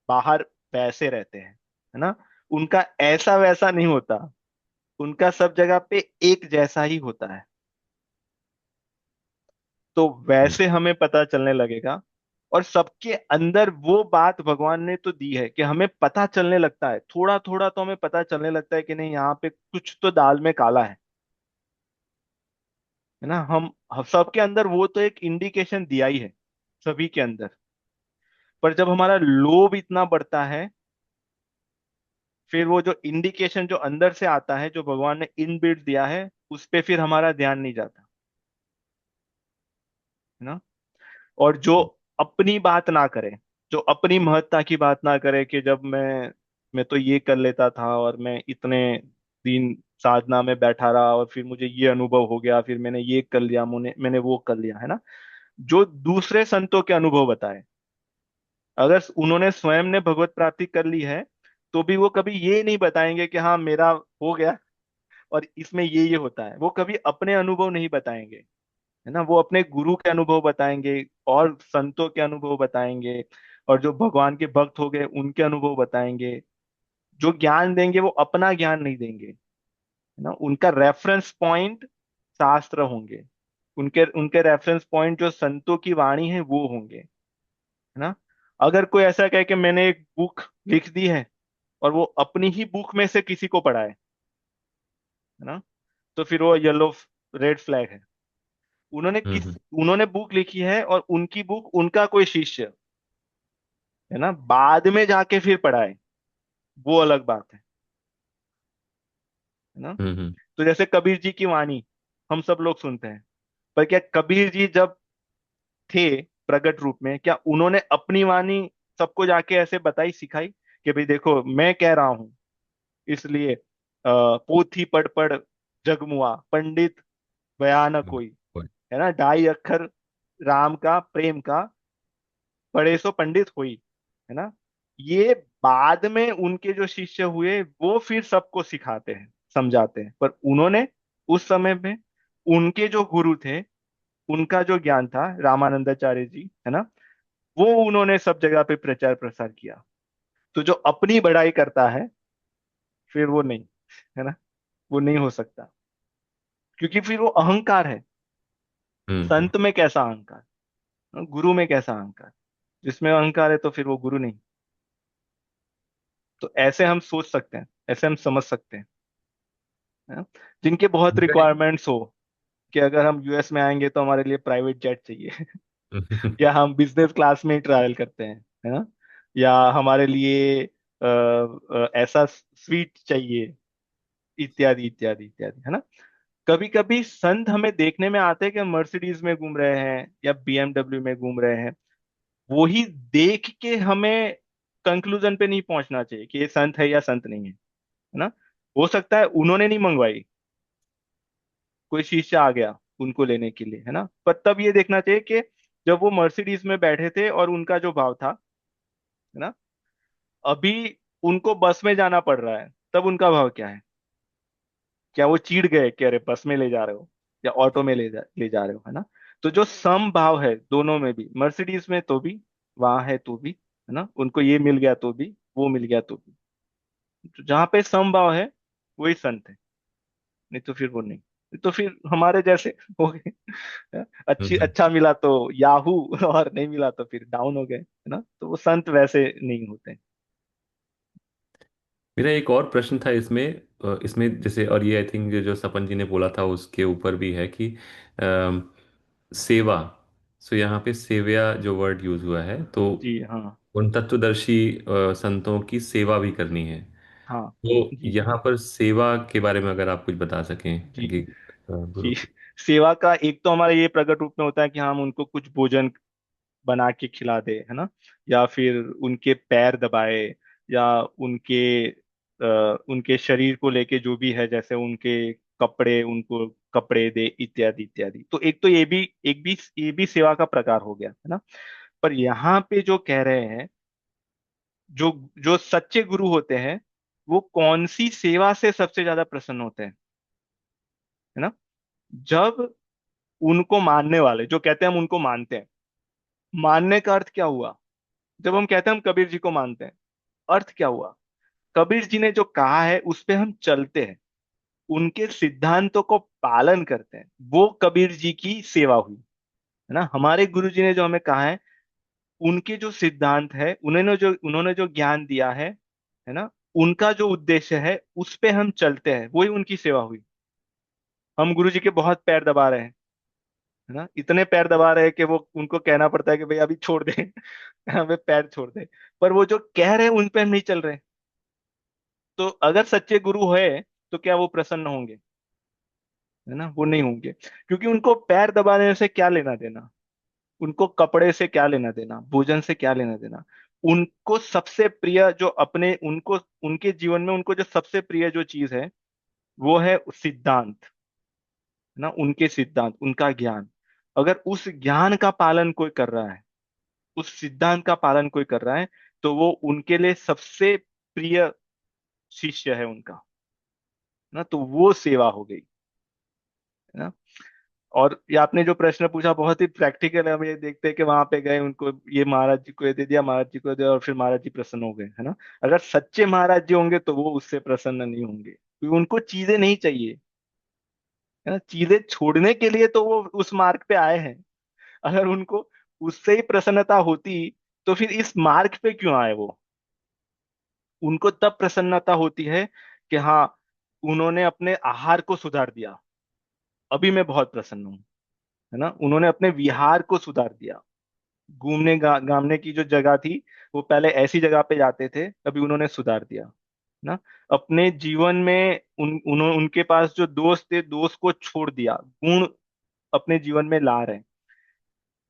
S1: बाहर वैसे रहते हैं, है ना। उनका ऐसा वैसा नहीं होता, उनका सब जगह पे एक जैसा ही होता है। तो वैसे हमें पता चलने लगेगा। और सबके अंदर वो बात भगवान ने तो दी है कि हमें पता चलने लगता है, थोड़ा थोड़ा तो हमें पता चलने लगता है कि नहीं, यहाँ पे कुछ तो दाल में काला है ना। हम सबके अंदर वो तो एक इंडिकेशन दिया ही है, सभी के अंदर। पर जब हमारा लोभ इतना बढ़ता है, फिर वो जो इंडिकेशन जो अंदर से आता है, जो भगवान ने इनबिल्ट दिया है, उस पे फिर हमारा ध्यान नहीं जाता, है ना। और जो अपनी बात ना करे, जो अपनी महत्ता की बात ना करे कि जब मैं तो ये कर लेता था और मैं इतने दिन साधना में बैठा रहा और फिर मुझे ये अनुभव हो गया, फिर मैंने ये कर लिया, मैंने वो कर लिया, है ना। जो दूसरे संतों के अनुभव बताए, अगर उन्होंने स्वयं ने भगवत प्राप्ति कर ली है, तो भी वो कभी ये नहीं बताएंगे कि हाँ मेरा हो गया और इसमें ये होता है। वो कभी अपने अनुभव नहीं बताएंगे, है ना। वो अपने गुरु के अनुभव बताएंगे और संतों के अनुभव बताएंगे, और जो भगवान के भक्त हो गए उनके अनुभव बताएंगे। जो ज्ञान देंगे वो अपना ज्ञान नहीं देंगे, है ना। उनका रेफरेंस पॉइंट शास्त्र होंगे, उनके उनके रेफरेंस पॉइंट जो संतों की वाणी है वो होंगे, है ना। अगर कोई ऐसा कहे कि मैंने एक बुक लिख दी है और वो अपनी ही बुक में से किसी को पढ़ाए, है ना, तो फिर वो येलो रेड फ्लैग है।
S3: हम्म।
S1: उन्होंने बुक लिखी है और उनकी बुक उनका कोई शिष्य, है ना, बाद में जाके फिर पढ़ाए, वो अलग बात है ना।
S3: हम्म।
S1: तो जैसे कबीर जी की वाणी हम सब लोग सुनते हैं, पर क्या कबीर जी जब थे प्रकट रूप में, क्या उन्होंने अपनी वाणी सबको जाके ऐसे बताई, सिखाई कि भाई देखो मैं कह रहा हूं, इसलिए पोथी पढ़ पढ़ जगमुआ पंडित बया न कोई, है ना, ढाई अक्षर राम का प्रेम का, पढ़े सो पंडित हुई, है ना। ये बाद में उनके जो शिष्य हुए वो फिर सबको सिखाते हैं, समझाते हैं, पर उन्होंने उस समय में उनके जो गुरु थे, उनका जो ज्ञान था रामानंदाचार्य जी, है ना, वो उन्होंने सब जगह पे प्रचार प्रसार किया। तो जो अपनी बड़ाई करता है फिर वो नहीं, है ना। वो नहीं हो सकता, क्योंकि फिर वो अहंकार है।
S3: हम्म।
S1: संत में कैसा अहंकार, गुरु में कैसा अहंकार? जिसमें अहंकार है तो फिर वो गुरु नहीं। तो ऐसे हम सोच सकते हैं, ऐसे हम समझ सकते हैं, है ना? जिनके बहुत रिक्वायरमेंट्स हो कि अगर हम यूएस में आएंगे तो हमारे लिए प्राइवेट जेट चाहिए या हम बिजनेस क्लास में ही ट्रैवल करते हैं, है ना? या हमारे लिए ऐसा स्वीट चाहिए, इत्यादि इत्यादि इत्यादि, है ना? कभी कभी संत हमें देखने में आते हैं कि मर्सिडीज में घूम रहे हैं या बीएमडब्ल्यू में घूम रहे हैं। वो ही देख के हमें कंक्लूजन पे नहीं पहुंचना चाहिए कि ये संत है या संत नहीं है ना? हो सकता है उन्होंने नहीं मंगवाई, कोई शिष्य आ गया उनको लेने के लिए, है ना? पर तब ये देखना चाहिए कि जब वो मर्सिडीज में बैठे थे और उनका जो भाव था, है ना, अभी उनको बस में जाना पड़ रहा है, तब उनका भाव क्या है? क्या वो चिढ़ गए कि अरे बस में ले जा रहे हो या ऑटो में ले जा रहे हो, है ना? तो जो सम भाव है दोनों में भी, मर्सिडीज में तो भी, वहां है तो भी, है ना, उनको ये मिल गया तो भी, वो मिल गया तो भी, तो जहाँ पे सम भाव है वही संत है। नहीं तो फिर वो नहीं, नहीं तो फिर हमारे जैसे हो गए अच्छी
S3: हम्म।
S1: अच्छा मिला तो याहू और नहीं मिला तो फिर डाउन हो गए, है ना? तो वो संत वैसे नहीं होते।
S3: मेरा एक और प्रश्न था इसमें, इसमें जैसे, और ये आई थिंक जो सपन जी ने बोला था उसके ऊपर भी है कि सेवा। सो यहाँ पे सेव्या जो वर्ड यूज हुआ है, तो
S1: जी हाँ।
S3: उन तत्वदर्शी संतों की सेवा भी करनी है।
S1: हाँ।
S3: तो
S1: जी।
S3: यहाँ पर सेवा के बारे में अगर आप कुछ बता सकें
S1: जी।
S3: कि गुरु
S1: जी।
S3: की।
S1: सेवा का एक तो हमारा ये प्रकट रूप में होता है कि हम उनको कुछ भोजन बना के खिला दे, है ना? या फिर उनके पैर दबाए, या उनके शरीर को लेके जो भी है, जैसे उनके कपड़े, उनको कपड़े दे, इत्यादि इत्यादि। तो एक तो ये भी सेवा का प्रकार हो गया, है ना? पर यहाँ पे जो कह रहे हैं, जो जो सच्चे गुरु होते हैं, वो कौन सी सेवा से सबसे ज्यादा प्रसन्न होते हैं, है ना? जब उनको मानने वाले, जो कहते हैं हम उनको मानते हैं, मानने का अर्थ क्या हुआ? जब हम कहते हैं हम कबीर जी को मानते हैं, अर्थ क्या हुआ? कबीर जी ने जो कहा है उस पे हम चलते हैं, उनके सिद्धांतों को पालन करते हैं, वो कबीर जी की सेवा हुई, है ना? हमारे गुरु जी ने जो हमें कहा है, उनके जो सिद्धांत है, उन्होंने जो ज्ञान दिया है ना, उनका जो उद्देश्य है उस पे हम चलते हैं, वही उनकी सेवा हुई। हम गुरु जी के बहुत पैर दबा रहे हैं, है ना, इतने पैर दबा रहे हैं कि वो उनको कहना पड़ता है कि भाई अभी छोड़ दे हमें पैर छोड़ दे, पर वो जो कह रहे हैं उन पे हम नहीं चल रहे। तो अगर सच्चे गुरु है तो क्या वो प्रसन्न होंगे? है ना, वो नहीं होंगे, क्योंकि उनको पैर दबाने से क्या लेना देना, उनको कपड़े से क्या लेना देना, भोजन से क्या लेना देना। उनको सबसे प्रिय जो अपने उनको उनके जीवन में उनको जो सबसे प्रिय जो चीज है, वो है सिद्धांत, है ना, उनके सिद्धांत, उनका ज्ञान। अगर उस ज्ञान का पालन कोई कर रहा है, उस सिद्धांत का पालन कोई कर रहा है, तो वो उनके लिए सबसे प्रिय शिष्य है उनका, है ना? तो वो सेवा हो गई, है ना? और ये आपने जो प्रश्न पूछा बहुत ही प्रैक्टिकल है। हम ये देखते हैं कि वहां पे गए, उनको ये महाराज जी को ये दे दिया, महाराज जी को ये दे दिया, और फिर महाराज जी प्रसन्न हो गए, है ना? अगर सच्चे महाराज जी होंगे तो वो उससे प्रसन्न नहीं होंगे, क्योंकि उनको चीजें नहीं चाहिए, है ना? चीजें छोड़ने के लिए तो वो उस मार्ग पे आए हैं। अगर उनको उससे ही प्रसन्नता होती तो फिर इस मार्ग पे क्यों आए वो? उनको तब प्रसन्नता होती है कि हाँ, उन्होंने अपने आहार को सुधार दिया, अभी मैं बहुत प्रसन्न हूँ, है ना? उन्होंने अपने विहार को सुधार दिया, घूमने घामने की जो जगह थी, वो पहले ऐसी जगह पे जाते थे, अभी उन्होंने सुधार दिया, ना? अपने जीवन में उनके पास जो दोस्त थे, दोस्त को छोड़ दिया, गुण अपने जीवन में ला रहे हैं।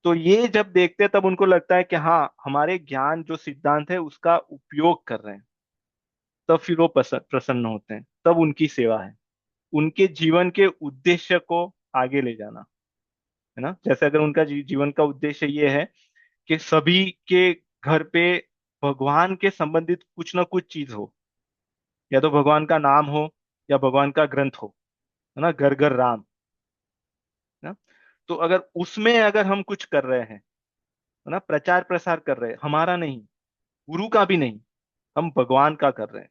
S1: तो ये जब देखते हैं तब उनको लगता है कि हाँ, हमारे ज्ञान जो सिद्धांत है उसका उपयोग कर रहे हैं, तब फिर वो प्रसन्न होते हैं, तब उनकी सेवा है, उनके जीवन के उद्देश्य को आगे ले जाना, है ना? जैसे अगर उनका जीवन का उद्देश्य ये है कि सभी के घर पे भगवान के संबंधित कुछ ना कुछ चीज हो, या तो भगवान का नाम हो या भगवान का ग्रंथ हो, है ना, घर घर राम, है ना? तो अगर उसमें अगर हम कुछ कर रहे हैं, है ना, प्रचार प्रसार कर रहे हैं, हमारा नहीं, गुरु का भी नहीं, हम भगवान का कर रहे हैं,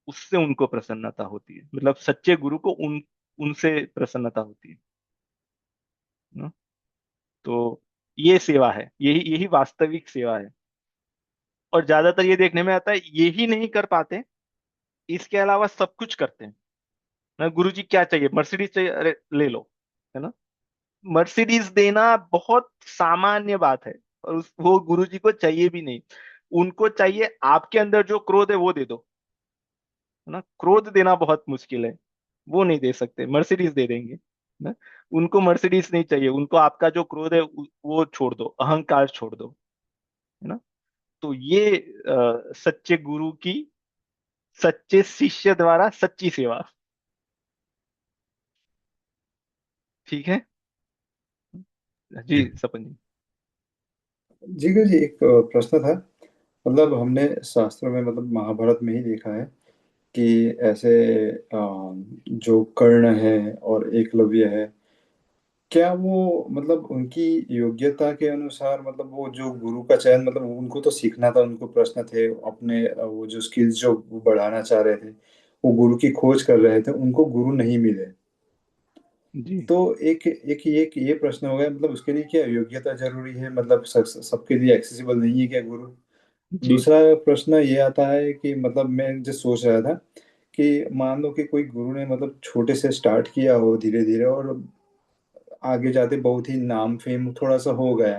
S1: उससे उनको प्रसन्नता होती है, मतलब सच्चे गुरु को उनसे प्रसन्नता होती है ना। तो ये सेवा है, यही यही वास्तविक सेवा है। और ज्यादातर ये देखने में आता है यही नहीं कर पाते, इसके अलावा सब कुछ करते हैं ना। गुरु जी क्या चाहिए, मर्सिडीज चाहिए, अरे ले लो, है ना। मर्सिडीज देना बहुत सामान्य बात है, और वो गुरु जी को चाहिए भी नहीं। उनको चाहिए आपके अंदर जो क्रोध है वो दे दो, है ना। क्रोध देना बहुत मुश्किल है, वो नहीं दे सकते, मर्सिडीज दे देंगे ना। उनको मर्सिडीज नहीं चाहिए, उनको आपका जो क्रोध है वो छोड़ दो, अहंकार छोड़ दो, है ना। तो ये सच्चे गुरु की, सच्चे शिष्य द्वारा सच्ची सेवा। ठीक है जी
S3: जी।
S1: सपन जी।
S2: जी गुरु जी, एक प्रश्न था। मतलब हमने शास्त्रों में, मतलब महाभारत में ही देखा है कि ऐसे जो कर्ण है और एकलव्य है, क्या वो मतलब उनकी योग्यता के अनुसार, मतलब वो जो गुरु का चयन, मतलब उनको तो सीखना था, उनको प्रश्न थे अपने, वो जो स्किल्स जो वो बढ़ाना चाह रहे थे, वो गुरु की खोज कर रहे थे, उनको गुरु नहीं मिले।
S1: जी
S2: तो एक ये प्रश्न हो गया, मतलब उसके लिए क्या योग्यता जरूरी है, मतलब सबके लिए एक्सेसिबल नहीं है क्या गुरु?
S1: जी
S2: दूसरा प्रश्न ये आता है कि मतलब मैं जो सोच रहा था कि मान लो कि कोई गुरु ने मतलब छोटे से स्टार्ट किया हो धीरे धीरे, और आगे जाते बहुत ही नाम फेम थोड़ा सा हो गया,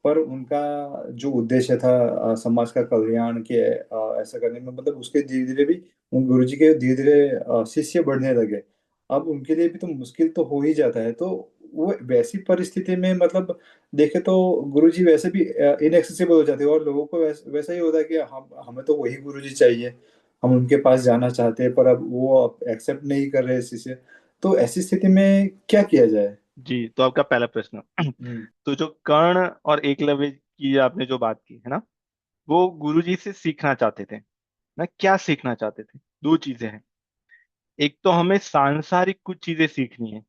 S2: पर उनका जो उद्देश्य था समाज का कल्याण के ऐसा करने में, मतलब उसके धीरे धीरे भी उन गुरु जी के धीरे धीरे शिष्य बढ़ने लगे। अब उनके लिए भी तो मुश्किल तो हो ही जाता है। तो वो वैसी परिस्थिति में मतलब देखे तो गुरु जी वैसे भी इनएक्सेसिबल हो जाते हैं, और लोगों को वैसा ही होता है कि हम हमें तो वही गुरु जी चाहिए, हम उनके पास जाना चाहते हैं, पर अब वो एक्सेप्ट नहीं कर रहे शिष्य। तो ऐसी स्थिति में क्या किया जाए?
S1: जी। तो आपका पहला प्रश्न,
S2: हम्म।
S1: तो जो कर्ण और एकलव्य की आपने जो बात की है ना, वो गुरुजी से सीखना चाहते थे ना। क्या सीखना चाहते थे, दो चीजें हैं। एक तो हमें सांसारिक कुछ चीजें सीखनी है,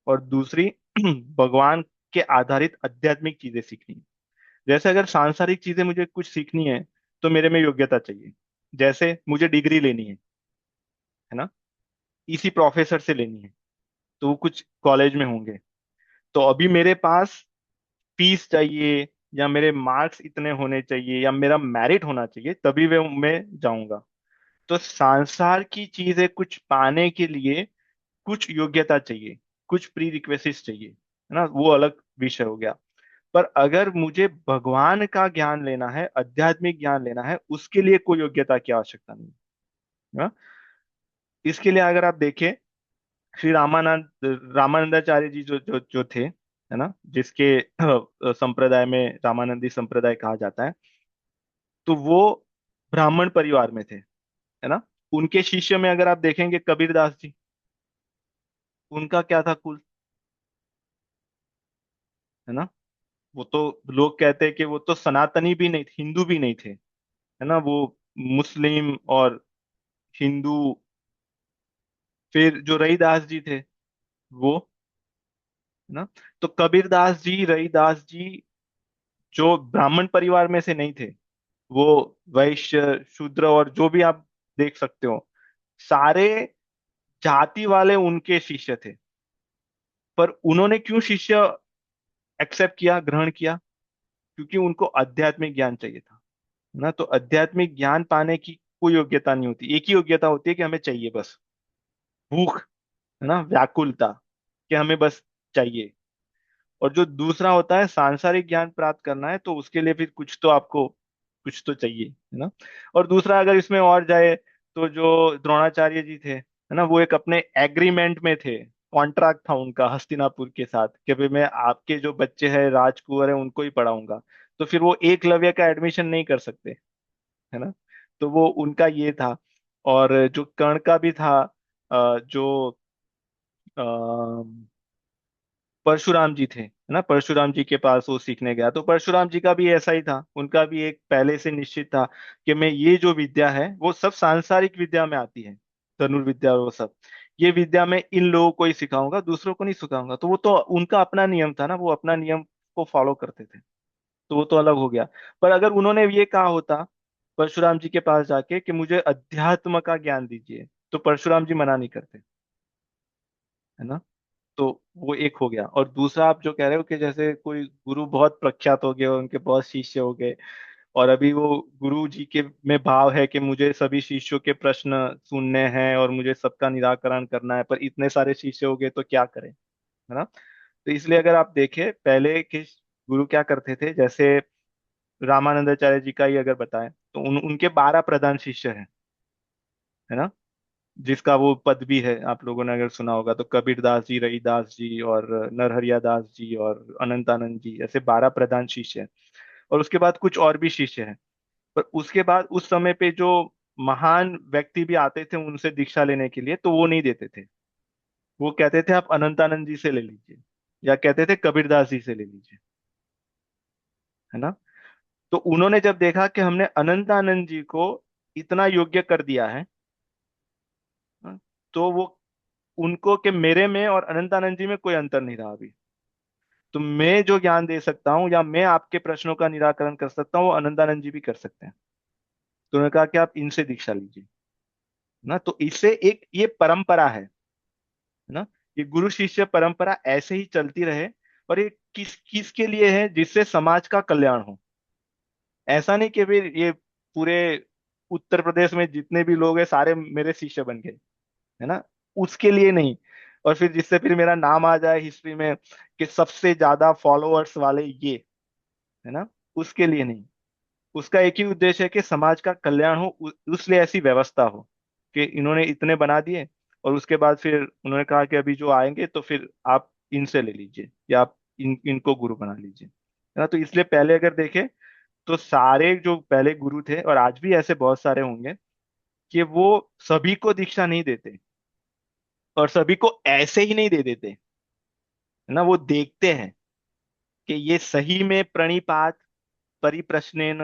S1: और दूसरी भगवान के आधारित आध्यात्मिक चीजें सीखनी है। जैसे अगर सांसारिक चीजें मुझे कुछ सीखनी है, तो मेरे में योग्यता चाहिए। जैसे मुझे डिग्री लेनी है ना, इसी प्रोफेसर से लेनी है, तो वो कुछ कॉलेज में होंगे, तो अभी मेरे पास फीस चाहिए, या मेरे मार्क्स इतने होने चाहिए, या मेरा मेरिट होना चाहिए, तभी वे मैं जाऊंगा। तो संसार की चीजें कुछ पाने के लिए कुछ योग्यता चाहिए, कुछ प्री रिक्वेस्ट चाहिए, है ना, वो अलग विषय हो गया। पर अगर मुझे भगवान का ज्ञान लेना है, आध्यात्मिक ज्ञान लेना है, उसके लिए कोई योग्यता की आवश्यकता नहीं है ना। इसके लिए अगर आप देखें, श्री रामानंदाचार्य जी जो थे, है ना, जिसके संप्रदाय में रामानंदी संप्रदाय कहा जाता है, तो वो ब्राह्मण परिवार में थे, है ना। उनके शिष्य में अगर आप देखेंगे कबीरदास जी, उनका क्या था कुल, है ना। वो तो, लोग कहते हैं कि वो तो सनातनी भी नहीं थे, हिंदू भी नहीं थे, है ना। वो मुस्लिम और हिंदू। फिर जो रईदास जी थे, वो, है ना। तो कबीरदास जी, रईदास जी जो ब्राह्मण परिवार में से नहीं थे, वो वैश्य, शूद्र और जो भी आप देख सकते हो, सारे जाति वाले उनके शिष्य थे। पर उन्होंने क्यों शिष्य एक्सेप्ट किया, ग्रहण किया? क्योंकि उनको आध्यात्मिक ज्ञान चाहिए था ना। तो आध्यात्मिक ज्ञान पाने की कोई योग्यता नहीं होती, एक ही योग्यता होती है कि हमें चाहिए बस, भूख, है ना, व्याकुलता, कि हमें बस चाहिए। और जो दूसरा होता है सांसारिक ज्ञान प्राप्त करना है, तो उसके लिए फिर कुछ तो आपको, कुछ तो चाहिए, है ना। और दूसरा अगर इसमें और जाए, तो जो द्रोणाचार्य जी थे, है ना, वो एक अपने एग्रीमेंट में थे, कॉन्ट्रैक्ट था उनका हस्तिनापुर के साथ, कि भाई मैं आपके जो बच्चे हैं राजकुंवर है उनको ही पढ़ाऊंगा। तो फिर वो एकलव्य का एडमिशन नहीं कर सकते, है ना। तो वो उनका ये था। और जो कर्ण का भी था, जो परशुराम जी थे, है ना, परशुराम जी के पास वो सीखने गया, तो परशुराम जी का भी ऐसा ही था, उनका भी एक पहले से निश्चित था कि मैं ये जो विद्या है वो सब सांसारिक विद्या में आती है, धनुर्विद्या और वो सब, ये विद्या मैं इन लोगों को ही सिखाऊंगा, दूसरों को नहीं सिखाऊंगा। तो वो तो उनका अपना नियम था ना, वो अपना नियम को फॉलो करते थे, तो वो तो अलग हो गया। पर अगर उन्होंने ये कहा होता परशुराम जी के पास जाके कि मुझे अध्यात्म का ज्ञान दीजिए, तो परशुराम जी मना नहीं करते, है ना। तो वो एक हो गया। और दूसरा आप जो कह रहे हो कि जैसे कोई गुरु बहुत प्रख्यात हो गए, उनके बहुत शिष्य हो गए, और अभी वो गुरु जी के में भाव है कि मुझे सभी शिष्यों के प्रश्न सुनने हैं और मुझे सबका निराकरण करना है, पर इतने सारे शिष्य हो गए तो क्या करें, है ना। तो इसलिए अगर आप देखें पहले के गुरु क्या करते थे, जैसे रामानंदाचार्य जी का ही अगर बताएं तो उनके 12 प्रधान शिष्य हैं, है ना। जिसका वो पद भी है, आप लोगों ने अगर सुना होगा तो, कबीर दास जी, रविदास जी और नरहरिया दास जी और अनंतानंद जी, ऐसे 12 प्रधान शिष्य हैं। और उसके बाद कुछ और भी शिष्य हैं। पर उसके बाद उस समय पे जो महान व्यक्ति भी आते थे उनसे दीक्षा लेने के लिए, तो वो नहीं देते थे। वो कहते थे आप अनंतानंद जी से ले लीजिए, या कहते थे कबीरदास जी से ले लीजिए, है ना। तो उन्होंने जब देखा कि हमने अनंतानंद जी को इतना योग्य कर दिया है, हाँ, तो वो उनको कि मेरे में और अनंतानंद जी में कोई अंतर नहीं रहा अभी। तो मैं जो ज्ञान दे सकता हूँ या मैं आपके प्रश्नों का निराकरण कर सकता हूँ, वो अनंतानंद जी भी कर सकते हैं। तो उन्होंने कहा कि आप इनसे दीक्षा लीजिए, ना। तो इससे एक ये परंपरा है ना, ये गुरु शिष्य परंपरा ऐसे ही चलती रहे। और ये किस किस के लिए है, जिससे समाज का कल्याण हो। ऐसा नहीं कि फिर ये पूरे उत्तर प्रदेश में जितने भी लोग हैं सारे मेरे शिष्य बन गए, है ना, उसके लिए नहीं। और फिर जिससे फिर मेरा नाम आ जाए हिस्ट्री में कि सबसे ज्यादा फॉलोअर्स वाले ये, है ना, उसके लिए नहीं। उसका एक ही उद्देश्य है कि समाज का कल्याण हो, उसलिए ऐसी व्यवस्था हो कि इन्होंने इतने बना दिए। और उसके बाद फिर उन्होंने कहा कि अभी जो आएंगे तो फिर आप इनसे ले लीजिए, या आप इनको गुरु बना लीजिए, है ना। तो इसलिए पहले अगर देखें तो सारे जो पहले गुरु थे, और आज भी ऐसे बहुत सारे होंगे, कि वो सभी को दीक्षा नहीं देते, और सभी को ऐसे ही नहीं दे देते, है ना। वो देखते हैं कि ये सही में प्रणिपात, परिप्रश्नेन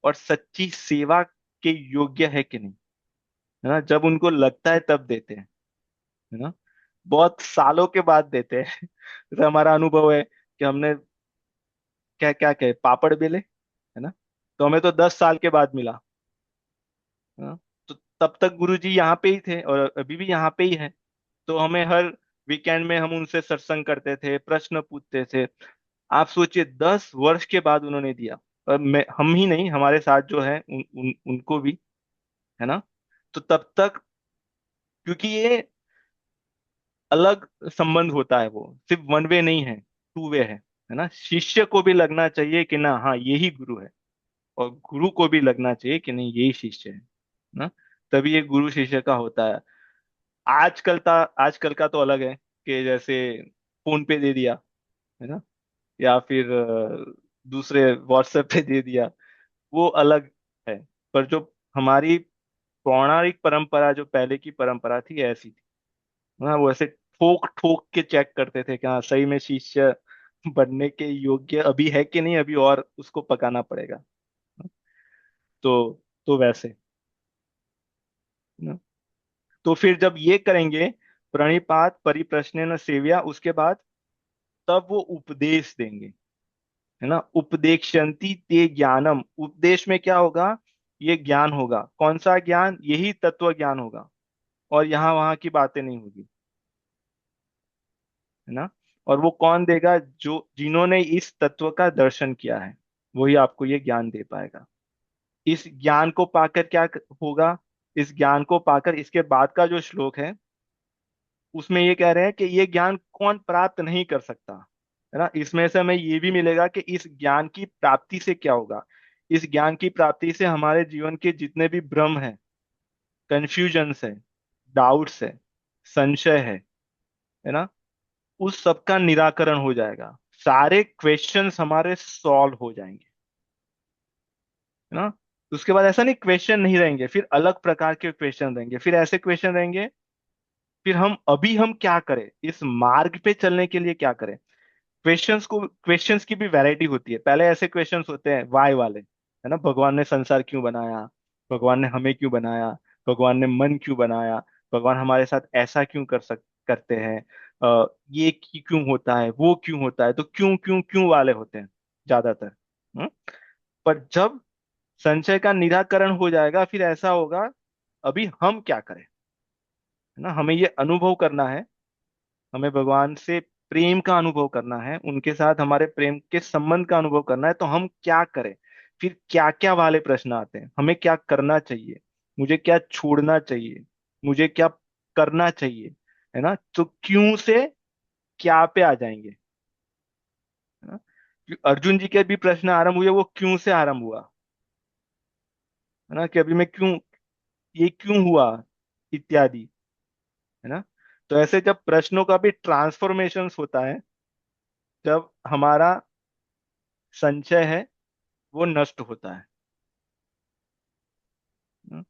S1: और सच्ची सेवा के योग्य है कि नहीं, है ना। जब उनको लगता है तब देते हैं, है ना। बहुत सालों के बाद देते हैं। जैसे हमारा अनुभव है कि हमने क्या क्या कहे पापड़ बेले, है ना, तो हमें तो 10 साल के बाद मिला, है ना। तो तब तक गुरु जी यहाँ पे ही थे और अभी भी यहाँ पे ही है। तो हमें हर वीकेंड में हम उनसे सत्संग करते थे, प्रश्न पूछते थे। आप सोचिए 10 वर्ष के बाद उन्होंने दिया। और मैं हम ही नहीं, हमारे साथ जो है उनको भी, है ना। तो तब तक, क्योंकि ये अलग संबंध होता है, वो सिर्फ वन वे नहीं है, टू वे है ना। शिष्य को भी लगना चाहिए कि ना हाँ यही गुरु है, और गुरु को भी लगना चाहिए कि नहीं यही शिष्य है, ना। तभी ये गुरु शिष्य का होता है। आजकल का तो अलग है कि जैसे फोन पे दे दिया, है ना, या फिर दूसरे व्हाट्सएप पे दे दिया, वो अलग है। पर जो हमारी पौराणिक परंपरा, जो पहले की परंपरा थी, ऐसी थी, हाँ। वो ऐसे ठोक ठोक के चेक करते थे कि हाँ सही में शिष्य बनने के योग्य अभी है कि नहीं, अभी और उसको पकाना पड़ेगा। तो वैसे ना। तो फिर जब ये करेंगे, प्रणिपात परिप्रश्नेन सेव्या, उसके बाद तब वो उपदेश देंगे, है ना। उपदेक्षन्ति ते ज्ञानम, उपदेश में क्या होगा, ये ज्ञान होगा। कौन सा ज्ञान, यही तत्व ज्ञान होगा, और यहाँ वहां की बातें नहीं होगी, है ना। और वो कौन देगा, जो जिन्होंने इस तत्व का दर्शन किया है, वही आपको ये ज्ञान दे पाएगा। इस ज्ञान को पाकर क्या होगा, इस ज्ञान को पाकर इसके बाद का जो श्लोक है, उसमें ये कह रहे हैं कि ये ज्ञान कौन प्राप्त नहीं कर सकता, है ना। इसमें से हमें ये भी मिलेगा कि इस ज्ञान की प्राप्ति से क्या होगा। इस ज्ञान की प्राप्ति से हमारे जीवन के जितने भी भ्रम है, कंफ्यूजन्स है, डाउट्स है, संशय है ना, उस सब का निराकरण हो जाएगा। सारे क्वेश्चंस हमारे सॉल्व हो जाएंगे, है ना। उसके बाद ऐसा नहीं क्वेश्चन नहीं रहेंगे, फिर अलग प्रकार के क्वेश्चन रहेंगे, फिर ऐसे क्वेश्चन रहेंगे। फिर हम क्या करें, इस मार्ग पे चलने के लिए क्या करें। क्वेश्चंस की भी वैरायटी होती है। पहले ऐसे क्वेश्चंस होते हैं वाई वाले, है ना, भगवान ने संसार क्यों बनाया, भगवान ने हमें क्यों बनाया, भगवान ने मन क्यों बनाया, भगवान हमारे साथ ऐसा क्यों करते हैं, ये क्यों होता है, वो क्यों होता है। तो क्यों क्यों क्यों वाले होते हैं ज्यादातर। हम्म? पर जब संशय का निराकरण हो जाएगा, फिर ऐसा होगा अभी हम क्या करें, है ना। हमें ये अनुभव करना है, हमें भगवान से प्रेम का अनुभव करना है, उनके साथ हमारे प्रेम के संबंध का अनुभव करना है, तो हम क्या करें। फिर क्या क्या वाले प्रश्न आते हैं, हमें क्या करना चाहिए, मुझे क्या छोड़ना चाहिए, मुझे क्या करना चाहिए, है ना। तो क्यों से क्या पे आ जाएंगे, है ना। अर्जुन जी के भी प्रश्न आरंभ हुए, वो क्यों से आरंभ हुआ, है ना, कि अभी मैं क्यों, ये क्यों हुआ, इत्यादि, है ना। तो ऐसे जब प्रश्नों का भी ट्रांसफॉर्मेशन होता है, जब हमारा संचय है वो नष्ट होता है। ना?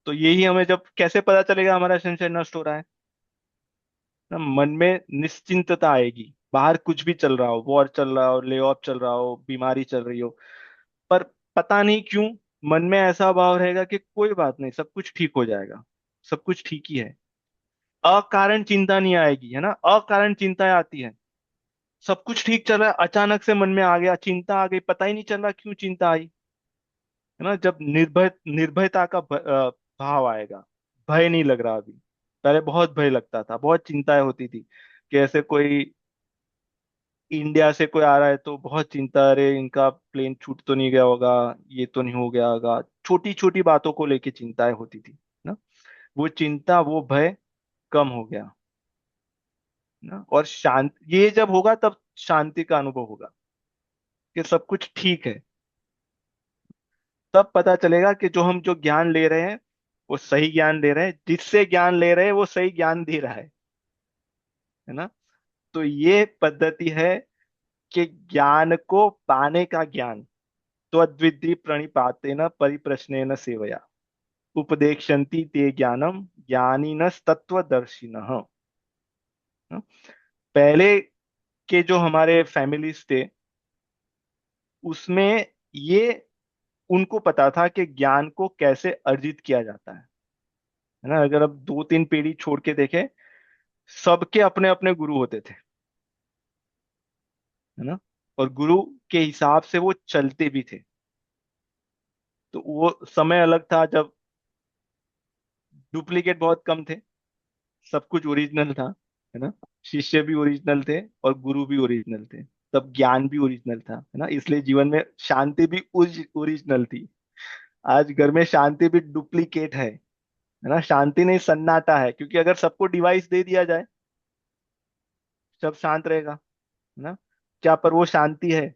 S1: तो यही हमें जब कैसे पता चलेगा हमारा संचय नष्ट हो रहा है, ना, मन में निश्चिंतता आएगी, बाहर कुछ भी चल रहा हो, वॉर चल रहा हो, ले ऑफ चल रहा हो, बीमारी चल रही हो, पर पता नहीं क्यों मन में ऐसा भाव रहेगा कि कोई बात नहीं, सब कुछ ठीक हो जाएगा, सब कुछ ठीक ही है। अकारण चिंता नहीं आएगी, है ना। अकारण चिंताएं आती है, सब कुछ ठीक चल रहा है, अचानक से मन में आ गया, चिंता आ गई, पता ही नहीं चल रहा क्यों चिंता आई, है ना। जब निर्भयता का भाव आएगा, भय नहीं लग रहा अभी, पहले बहुत भय लगता था, बहुत चिंताएं होती थी कि ऐसे कोई इंडिया से कोई आ रहा है तो बहुत चिंता, अरे इनका प्लेन छूट तो नहीं गया होगा, ये तो नहीं हो गया होगा, छोटी छोटी बातों को लेके चिंताएं होती थी ना। वो चिंता, वो भय कम हो गया ना। और शांत, ये जब होगा तब शांति का अनुभव होगा कि सब कुछ ठीक है। तब पता चलेगा कि जो हम जो ज्ञान ले रहे हैं वो सही ज्ञान ले रहे हैं, जिससे ज्ञान ले रहे हैं वो सही ज्ञान दे रहा है ना। तो ये पद्धति है कि ज्ञान को पाने का ज्ञान, तो अद्वितीय प्रणिपातेन परिप्रश्नेन सेवया उपदेक्षन्ति ते ज्ञानम ज्ञानिनस तत्वदर्शिनः। पहले के जो हमारे फैमिलीज थे, उसमें ये उनको पता था कि ज्ञान को कैसे अर्जित किया जाता है ना। अगर अब दो तीन पीढ़ी छोड़ के देखें, सबके अपने अपने गुरु होते थे, है ना। और गुरु के हिसाब से वो चलते भी थे। तो वो समय अलग था जब डुप्लीकेट बहुत कम थे, सब कुछ ओरिजिनल था, है ना। शिष्य भी ओरिजिनल थे और गुरु भी ओरिजिनल थे, तब ज्ञान भी ओरिजिनल था, है ना। इसलिए जीवन में शांति भी ओरिजिनल थी। आज घर में शांति भी डुप्लीकेट है ना। शांति नहीं, सन्नाटा है, क्योंकि अगर सबको डिवाइस दे दिया जाए सब शांत रहेगा, है ना। क्या पर वो शांति है,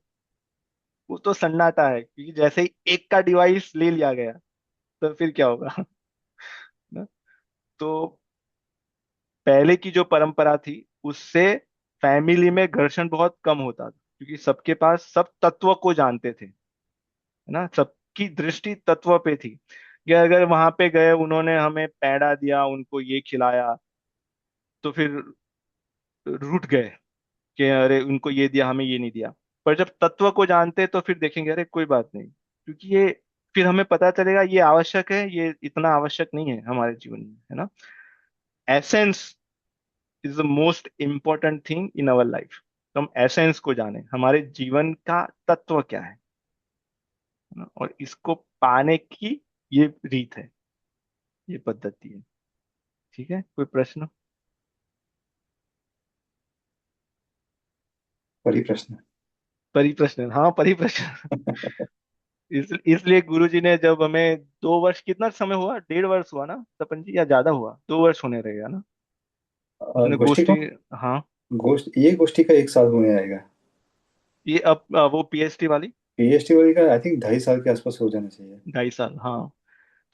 S1: वो तो सन्नाटा है, क्योंकि जैसे ही एक का डिवाइस ले लिया गया तो फिर क्या होगा ना। तो पहले की जो परंपरा थी उससे फैमिली में घर्षण बहुत कम होता था, क्योंकि सबके पास सब तत्व को जानते थे, है ना। सबकी दृष्टि तत्व पे थी, कि अगर वहां पे गए, उन्होंने हमें पैड़ा दिया, उनको ये खिलाया, तो फिर रूठ गए कि अरे उनको ये दिया, हमें ये नहीं दिया। पर जब तत्व को जानते तो फिर देखेंगे अरे कोई बात नहीं, क्योंकि ये, फिर हमें पता चलेगा ये आवश्यक है, ये इतना आवश्यक नहीं है हमारे जीवन में, है ना। Essence is the most important thing in our life. तो हम एसेंस को जाने, हमारे जीवन का तत्व क्या है ना? और इसको पाने की ये रीत है, ये पद्धति है। ठीक है, कोई प्रश्न।
S2: परिप्रश्न।
S1: परिप्रश्न, हाँ परिप्रश्न। इसलिए गुरुजी ने जब हमें 2 वर्ष, कितना समय हुआ, 1.5 वर्ष हुआ ना तपन जी, या ज्यादा हुआ, 2 वर्ष होने रहेगा ना, मैंने
S2: गोष्ठी
S1: गोष्ठी।
S2: को,
S1: हाँ,
S2: ये गोष्ठी का 1 साल होने आएगा।
S1: ये अब वो पीएचडी वाली
S2: पीएचडी वाली का आई थिंक 2.5 साल के आसपास हो जाना चाहिए।
S1: 2.5 साल, हाँ।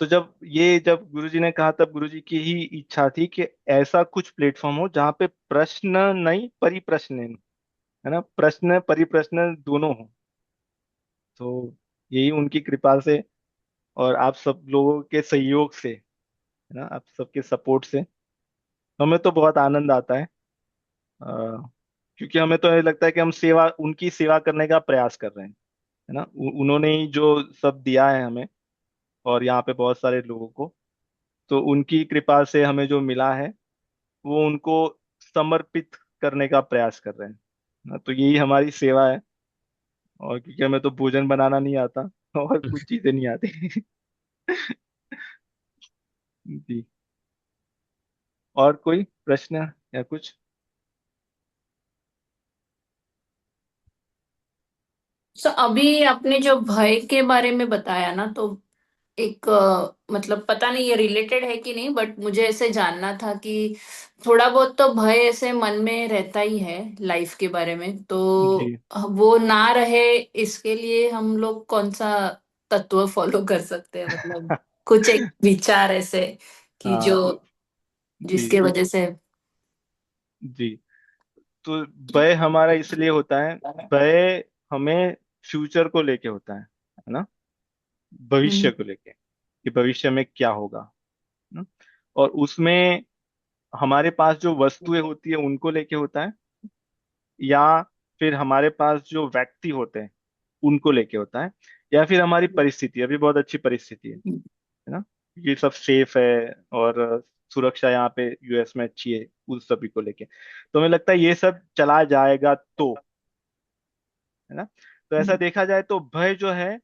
S1: तो जब गुरुजी ने कहा, तब गुरुजी की ही इच्छा थी कि ऐसा कुछ प्लेटफॉर्म हो जहाँ पे प्रश्न नहीं, परिप्रश्न, है ना, प्रश्न परिप्रश्न दोनों हो। तो यही उनकी कृपा से और आप सब लोगों के सहयोग से, है ना, आप सबके सपोर्ट से हमें तो बहुत आनंद आता है। अ, क्योंकि हमें तो ये लगता है कि हम सेवा, उनकी सेवा करने का प्रयास कर रहे हैं, है ना। उन्होंने ही जो सब दिया है हमें, और यहाँ पे बहुत सारे लोगों को, तो उनकी कृपा से हमें जो मिला है वो उनको समर्पित करने का प्रयास कर रहे हैं ना। तो यही हमारी सेवा है। और क्योंकि हमें तो भोजन बनाना नहीं आता, और कुछ चीजें नहीं आती। जी। और कोई प्रश्न या कुछ?
S6: तो अभी आपने जो भय के बारे में बताया ना, तो एक मतलब पता नहीं ये रिलेटेड है कि नहीं, बट मुझे ऐसे जानना था कि थोड़ा बहुत तो भय ऐसे मन में रहता ही है लाइफ के बारे में, तो
S1: जी।
S6: वो ना रहे इसके लिए हम लोग कौन सा तत्व फॉलो कर सकते हैं, मतलब कुछ एक विचार ऐसे कि जो
S1: हाँ। जी।
S6: जिसके वजह से।
S1: जी। तो भय हमारा इसलिए होता है, भय हमें फ्यूचर को लेके होता है ना, भविष्य
S6: हम्म।
S1: को लेके कि भविष्य में क्या होगा ना? और उसमें हमारे पास जो वस्तुएं होती है उनको लेके होता है, या फिर हमारे पास जो व्यक्ति होते हैं उनको लेके होता है, या फिर हमारी परिस्थिति, अभी बहुत अच्छी परिस्थिति है ना, ये सब सेफ है और सुरक्षा यहाँ पे यूएस में अच्छी है, उस सभी को लेके तो हमें लगता है ये सब चला जाएगा तो, है ना। तो ऐसा देखा जाए तो भय जो है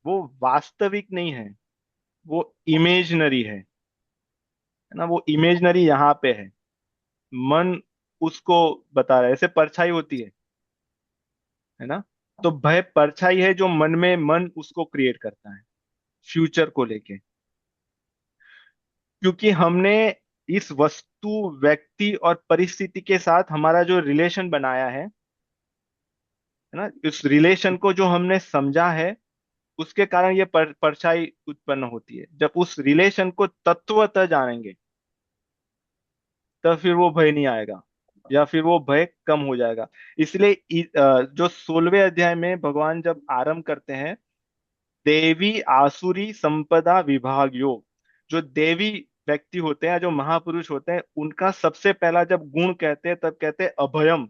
S1: वो वास्तविक नहीं है, वो इमेजनरी है ना, वो इमेजनरी यहाँ पे है, मन उसको बता रहा है, ऐसे परछाई होती है ना। तो भय परछाई है जो मन में मन उसको क्रिएट करता है फ्यूचर को लेके, क्योंकि हमने इस वस्तु, व्यक्ति और परिस्थिति के साथ हमारा जो रिलेशन बनाया है ना, इस रिलेशन को जो हमने समझा है, उसके कारण ये परछाई उत्पन्न होती है। जब उस रिलेशन को तत्वतः जानेंगे तब फिर वो भय नहीं आएगा, या फिर वो भय कम हो जाएगा। इसलिए जो 16वें अध्याय में भगवान जब आरंभ करते हैं, देवी आसुरी संपदा विभाग योग, जो देवी व्यक्ति होते हैं, जो महापुरुष होते हैं, उनका सबसे पहला जब गुण कहते हैं तब कहते हैं अभयम।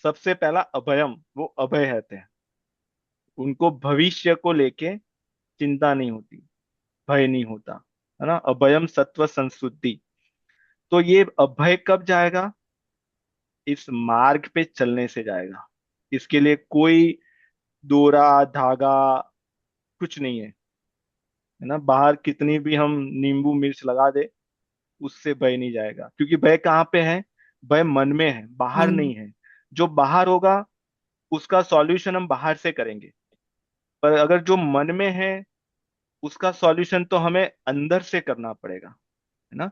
S1: सबसे पहला अभयम, वो अभय रहते हैं, उनको भविष्य को लेके चिंता नहीं होती, भय नहीं होता, है ना। अभयम सत्व संसुद्धि। तो ये अभय कब जाएगा? इस मार्ग पे चलने से जाएगा। इसके लिए कोई दोरा धागा कुछ नहीं है ना। बाहर कितनी भी हम नींबू मिर्च लगा दे, उससे भय नहीं जाएगा, क्योंकि भय कहाँ पे है? भय मन में है, बाहर
S6: हम्म।
S1: नहीं है। जो बाहर होगा उसका सॉल्यूशन हम बाहर से करेंगे, पर अगर जो मन में है उसका सॉल्यूशन तो हमें अंदर से करना पड़ेगा, है ना।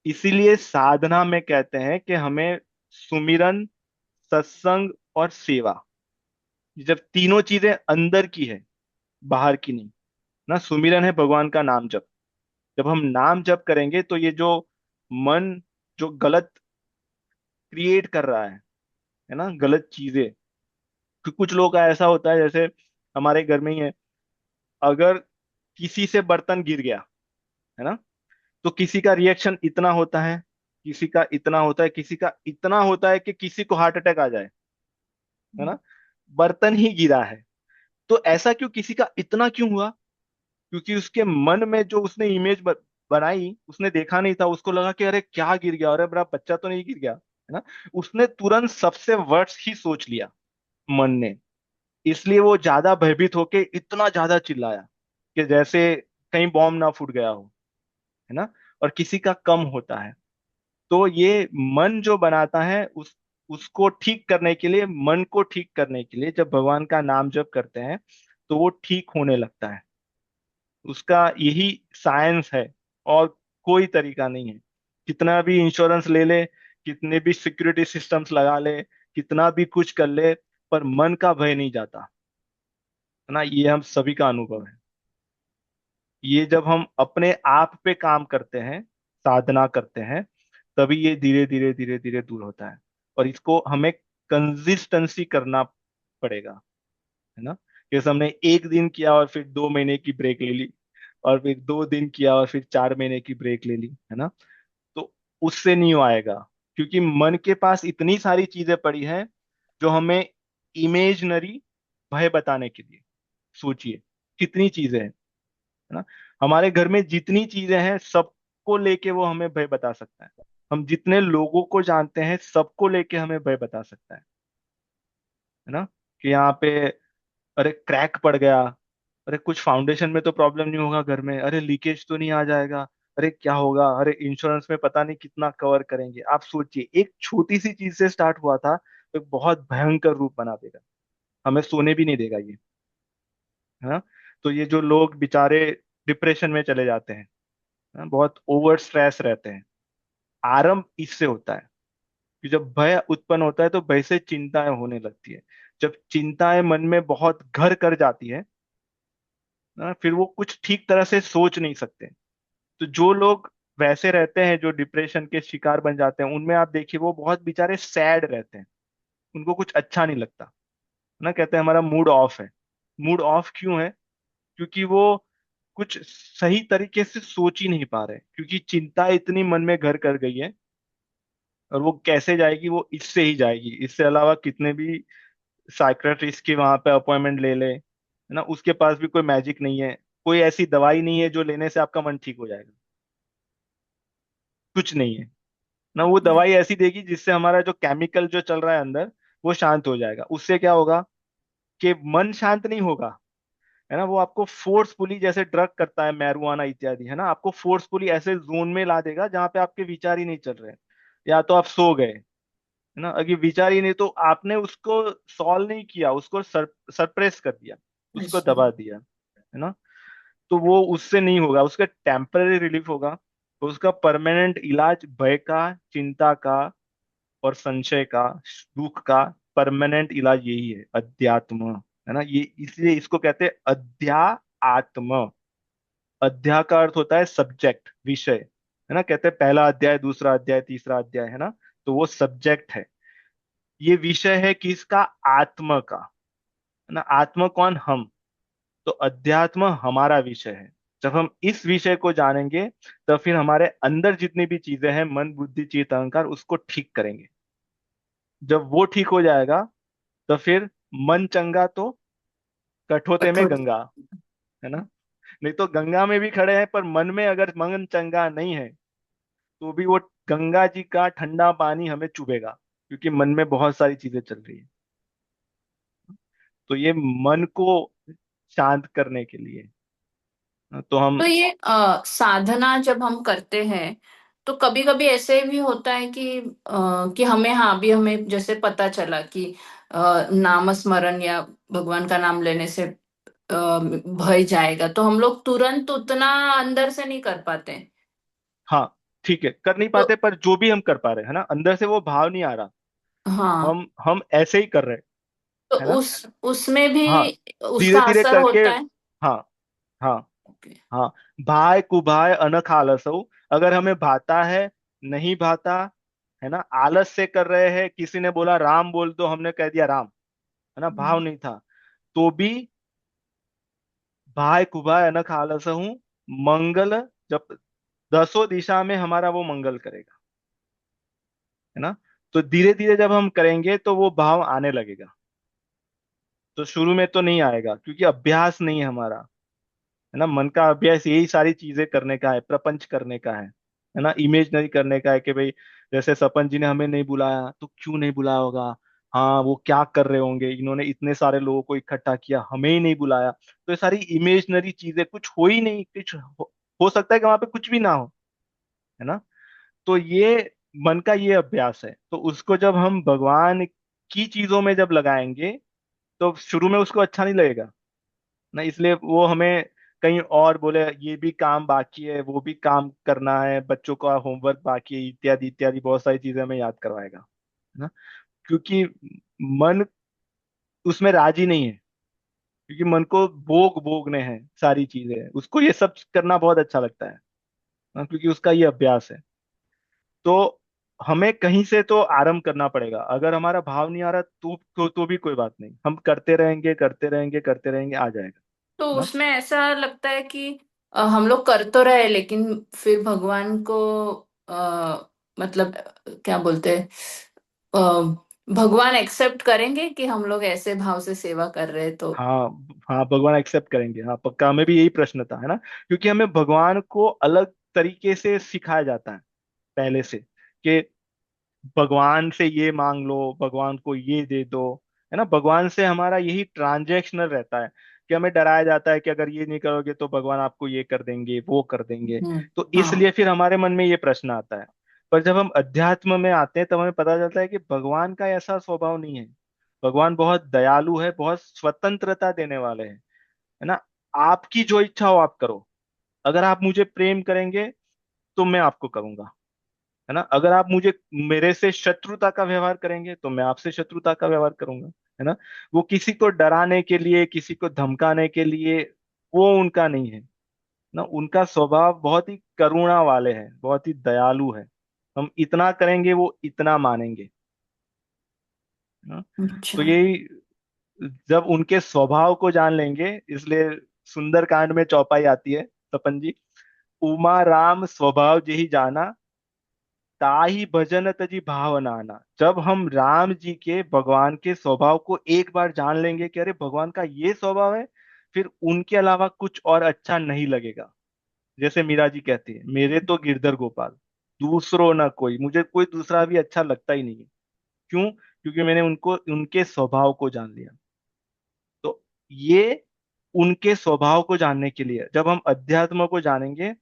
S1: इसीलिए साधना में कहते हैं कि हमें सुमिरन, सत्संग और सेवा, जब तीनों चीजें अंदर की है, बाहर की नहीं ना। सुमिरन है भगवान का नाम जप, जब हम नाम जप करेंगे तो ये जो मन जो गलत क्रिएट कर रहा है ना, गलत चीजें, कुछ लोग का ऐसा होता है, जैसे हमारे घर में ही है, अगर किसी से बर्तन गिर गया, है ना, तो किसी का रिएक्शन इतना होता है, किसी का इतना होता है, किसी का इतना होता है कि किसी को हार्ट अटैक आ जाए, है ना। बर्तन ही गिरा है, तो ऐसा क्यों, किसी का इतना क्यों हुआ? क्योंकि उसके मन में जो उसने इमेज बनाई, उसने देखा नहीं था, उसको लगा कि अरे क्या गिर गया, अरे मेरा बच्चा तो नहीं गिर गया, है ना। उसने तुरंत सबसे वर्ड्स ही सोच लिया मन ने, इसलिए वो ज्यादा भयभीत होके इतना ज्यादा चिल्लाया कि जैसे कहीं बॉम्ब ना फूट गया हो, है ना। और किसी का कम होता है, तो ये मन जो बनाता है, उसको ठीक करने के लिए, मन को ठीक करने के लिए जब भगवान का नाम जप करते हैं तो वो ठीक होने लगता है। उसका यही साइंस है, और कोई तरीका नहीं है। कितना भी इंश्योरेंस ले ले, कितने भी सिक्योरिटी सिस्टम्स लगा ले, कितना भी कुछ कर ले, पर मन का भय नहीं जाता, है ना। ये हम सभी का अनुभव है। ये जब हम अपने आप पे काम करते हैं, साधना करते हैं, तभी ये धीरे धीरे धीरे धीरे दूर होता है। और इसको हमें कंसिस्टेंसी करना पड़ेगा, है ना। जैसे हमने एक दिन किया और फिर 2 महीने की ब्रेक ले ली, और फिर 2 दिन किया और फिर 4 महीने की ब्रेक ले ली, है ना, तो उससे नहीं आएगा। क्योंकि मन के पास इतनी सारी चीजें पड़ी हैं जो हमें इमेजनरी भय बताने के लिए, सोचिए कितनी चीजें हैं, है ना। हमारे घर में जितनी चीजें हैं सबको लेके वो हमें भय बता सकता है। हम जितने लोगों को जानते हैं सबको लेके हमें भय बता सकता है ना। कि यहाँ पे अरे क्रैक पड़ गया, अरे कुछ फाउंडेशन में तो प्रॉब्लम नहीं होगा घर में, अरे लीकेज तो नहीं आ जाएगा, अरे क्या होगा, अरे इंश्योरेंस में पता नहीं कितना कवर करेंगे। आप सोचिए, एक छोटी सी चीज से स्टार्ट हुआ था तो एक बहुत भयंकर रूप बना देगा, हमें सोने भी नहीं देगा ये, है ना। तो ये जो लोग बेचारे डिप्रेशन में चले जाते हैं, है ना, बहुत ओवर स्ट्रेस रहते हैं, आरंभ इससे होता है कि जब भय उत्पन्न होता है तो भय से चिंताएं होने लगती है। जब चिंताएं मन में बहुत घर कर जाती है ना, फिर वो कुछ ठीक तरह से सोच नहीं सकते। तो जो लोग वैसे रहते हैं, जो डिप्रेशन के शिकार बन जाते हैं, उनमें आप देखिए वो बहुत बेचारे सैड रहते हैं, उनको कुछ अच्छा नहीं लगता, है ना, कहते हैं हमारा मूड ऑफ है। मूड ऑफ क्यों है? क्योंकि वो कुछ सही तरीके से सोच ही नहीं पा रहे, क्योंकि चिंता इतनी मन में घर कर गई है। और वो कैसे जाएगी? वो इससे ही जाएगी, इससे अलावा कितने भी साइकियाट्रिस्ट की वहां पे अपॉइंटमेंट ले ले, है ना, उसके पास भी कोई मैजिक नहीं है, कोई ऐसी दवाई नहीं है जो लेने से आपका मन ठीक हो जाएगा, कुछ नहीं है ना। वो दवाई ऐसी देगी जिससे हमारा जो केमिकल जो चल रहा है अंदर, वो शांत हो जाएगा। उससे क्या होगा कि मन शांत नहीं होगा, है ना, वो आपको फोर्सफुली, जैसे ड्रग करता है मैरुआना इत्यादि, है ना, आपको फोर्सफुली ऐसे जोन में ला देगा जहां पे आपके विचार ही नहीं चल रहे हैं, या तो आप सो गए, है ना, अगर विचार ही नहीं, तो आपने उसको सॉल्व नहीं किया, उसको सरप्रेस कर दिया, उसको
S6: अच्छा।
S1: दबा दिया, है ना। तो वो उससे नहीं होगा, उसका टेम्पररी रिलीफ होगा। तो उसका परमानेंट इलाज भय का, चिंता का और संशय का, दुख का परमानेंट इलाज यही है, अध्यात्म, है ना। ये इसलिए इसको कहते हैं अध्यात्म। अध्याय का अर्थ होता है सब्जेक्ट, विषय, है ना, कहते हैं पहला अध्याय, दूसरा अध्याय, तीसरा अध्याय, है ना। तो वो सब्जेक्ट है, ये विषय है किसका? आत्म का, है ना। आत्मा कौन? हम। तो अध्यात्म हमारा विषय है। जब हम इस विषय को जानेंगे, तो फिर हमारे अंदर जितनी भी चीजें हैं, मन बुद्धि चित्त अहंकार, उसको ठीक करेंगे। जब वो ठीक हो जाएगा, तो फिर मन चंगा तो कठोते में
S6: कठोर।
S1: गंगा, है ना। नहीं तो गंगा में भी खड़े हैं, पर मन में अगर मन चंगा नहीं है, तो भी वो गंगा जी का ठंडा पानी हमें चुभेगा, क्योंकि मन में बहुत सारी चीजें चल रही है। तो ये मन को शांत करने के लिए, तो हम।
S6: तो ये साधना जब हम करते हैं तो कभी कभी ऐसे भी होता है कि हमें, हाँ, अभी हमें जैसे पता चला कि नाम स्मरण या भगवान का नाम लेने से भय जाएगा, तो हम लोग तुरंत उतना अंदर से नहीं कर पाते।
S1: हाँ, ठीक है, कर नहीं
S6: तो
S1: पाते, पर जो भी हम कर पा रहे हैं ना, अंदर से वो भाव नहीं आ रहा,
S6: हाँ,
S1: हम ऐसे ही कर रहे हैं,
S6: तो
S1: है ना।
S6: उस उसमें
S1: हाँ,
S6: भी
S1: धीरे
S6: उसका
S1: धीरे
S6: असर
S1: करके।
S6: होता है।
S1: हाँ, हाँ,
S6: ओके।
S1: हाँ। भाय कुभाय अनख आलसऊ, अगर हमें भाता है, नहीं भाता, है ना, आलस से कर रहे हैं, किसी ने बोला राम बोल, तो हमने कह दिया राम, है ना, भाव नहीं था, तो भी भाय कुभाय अनख आलसहू मंगल, जब दसों दिशा में हमारा वो मंगल करेगा, है ना। तो धीरे धीरे जब हम करेंगे तो वो भाव आने लगेगा। तो शुरू में तो नहीं आएगा, क्योंकि अभ्यास नहीं है हमारा, है ना। मन का अभ्यास यही सारी चीजें करने का है, प्रपंच करने का है ना, इमेजनरी करने का है कि भाई, जैसे सपन जी ने हमें नहीं बुलाया, तो क्यों नहीं बुलाया होगा? हाँ, वो क्या कर रहे होंगे, इन्होंने इतने सारे लोगों को इकट्ठा किया, हमें ही नहीं बुलाया। तो ये सारी इमेजनरी चीजें, कुछ हो ही नहीं, कुछ हो सकता है कि वहां पे कुछ भी ना हो, है ना। तो ये मन का ये अभ्यास है, तो उसको जब हम भगवान की चीजों में जब लगाएंगे, तो शुरू में उसको अच्छा नहीं लगेगा ना, इसलिए वो हमें कहीं और बोले, ये भी काम बाकी है, वो भी काम करना है, बच्चों का होमवर्क बाकी है, इत्यादि इत्यादि बहुत सारी चीजें हमें याद करवाएगा, है ना। क्योंकि मन उसमें राजी नहीं है, क्योंकि मन को भोग भोगने हैं सारी चीजें, उसको ये सब करना बहुत अच्छा लगता है ना, क्योंकि उसका ये अभ्यास है। तो हमें कहीं से तो आरंभ करना पड़ेगा, अगर हमारा भाव नहीं आ रहा तो भी कोई बात नहीं, हम करते रहेंगे, करते रहेंगे, करते रहेंगे, आ जाएगा,
S6: तो
S1: है ना।
S6: उसमें ऐसा लगता है कि हम लोग कर तो रहे, लेकिन फिर भगवान को मतलब क्या बोलते हैं, भगवान एक्सेप्ट करेंगे कि हम लोग ऐसे भाव से सेवा कर रहे हैं तो।
S1: हाँ, हाँ, भगवान एक्सेप्ट करेंगे, हाँ पक्का, हमें भी यही प्रश्न था, है ना, क्योंकि हमें भगवान को अलग तरीके से सिखाया जाता है पहले से, कि भगवान से ये मांग लो, भगवान को ये दे दो, है ना। भगवान से हमारा यही ट्रांजैक्शनल रहता है, कि हमें डराया जाता है कि अगर ये नहीं करोगे तो भगवान आपको ये कर देंगे, वो कर देंगे। तो
S6: हाँ।
S1: इसलिए फिर हमारे मन में ये प्रश्न आता है। पर जब हम अध्यात्म में आते हैं तब हमें पता चलता है कि भगवान का ऐसा स्वभाव नहीं है। भगवान बहुत दयालु है, बहुत स्वतंत्रता देने वाले हैं, है ना। आपकी जो इच्छा हो आप करो। अगर आप मुझे प्रेम करेंगे तो मैं आपको करूंगा, है ना। अगर आप मुझे मेरे से शत्रुता का व्यवहार करेंगे तो मैं आपसे शत्रुता का व्यवहार करूंगा, है ना। वो किसी को डराने के लिए, किसी को धमकाने के लिए, वो उनका नहीं है ना। उनका स्वभाव बहुत ही करुणा वाले हैं, बहुत ही दयालु है। हम इतना करेंगे वो इतना मानेंगे, है ना। तो
S6: अच्छा।
S1: यही, जब उनके स्वभाव को जान लेंगे, इसलिए सुंदर कांड में चौपाई आती है तपन जी। उमा राम स्वभाव जेहि जाना, ताही भजन तजी भावना आना। जब हम राम जी के, भगवान के स्वभाव को एक बार जान लेंगे कि अरे भगवान का ये स्वभाव है, फिर उनके अलावा कुछ और अच्छा नहीं लगेगा। जैसे मीरा जी कहती है, मेरे तो गिरधर गोपाल, दूसरो ना कोई, मुझे कोई दूसरा भी अच्छा लगता ही नहीं है। क्यों? क्योंकि मैंने उनको, उनके स्वभाव को जान लिया। तो ये उनके स्वभाव को जानने के लिए, जब हम अध्यात्म को जानेंगे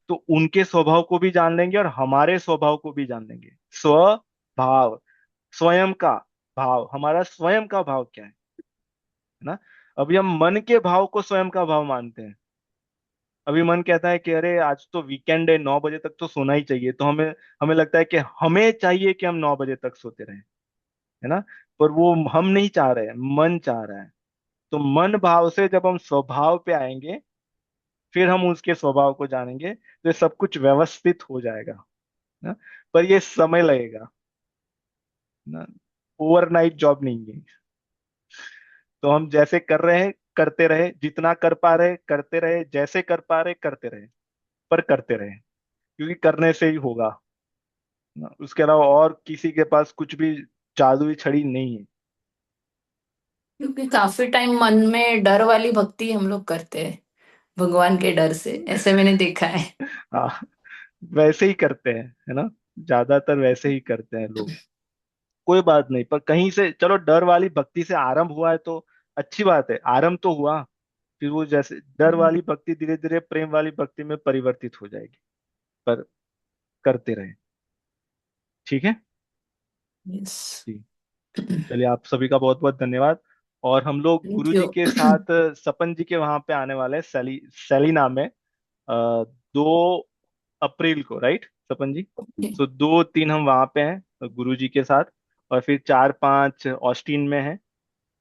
S1: तो उनके स्वभाव को भी जान लेंगे और हमारे स्वभाव को भी जान लेंगे। स्वभाव, स्वयं का भाव, हमारा स्वयं का भाव क्या है ना। अभी हम मन के भाव को स्वयं का भाव मानते हैं। अभी मन कहता है कि अरे आज तो वीकेंड है, 9 बजे तक तो सोना ही चाहिए, तो हमें हमें लगता है कि हमें चाहिए कि हम 9 बजे तक सोते रहें, है ना। पर वो हम नहीं चाह रहे हैं, मन चाह रहा है। तो मन भाव से जब हम स्वभाव पे आएंगे, फिर हम उसके स्वभाव को जानेंगे तो ये सब कुछ व्यवस्थित हो जाएगा ना। पर ये समय लगेगा ना, ओवरनाइट जॉब नहीं है। तो हम जैसे कर रहे हैं करते रहे, जितना कर पा रहे करते रहे, जैसे कर पा रहे करते रहे, पर करते रहे, क्योंकि करने से ही होगा ना। उसके अलावा और किसी के पास कुछ भी जादुई छड़ी नहीं है।
S6: क्योंकि काफी टाइम मन में डर वाली भक्ति हम लोग करते हैं, भगवान के डर से, ऐसे मैंने देखा है।
S1: हाँ, वैसे ही करते हैं, है ना। ज्यादातर वैसे ही करते हैं लोग। कोई बात नहीं, पर कहीं से चलो डर वाली भक्ति से आरंभ हुआ है तो अच्छी बात है, आरंभ तो हुआ। फिर वो जैसे डर वाली भक्ति धीरे धीरे प्रेम वाली भक्ति में परिवर्तित हो जाएगी। पर करते रहे, ठीक है
S6: यस।
S1: जी। चलिए, आप सभी का बहुत बहुत धन्यवाद। और हम लोग
S6: थैंक
S1: गुरु
S6: यू।
S1: जी के साथ सपन जी के वहां पे आने वाले हैं, सेलिना में, 2 अप्रैल को, राइट सपन जी। तो 2 3 हम वहां पे हैं गुरु जी के साथ। और फिर 4 5 ऑस्टिन में है,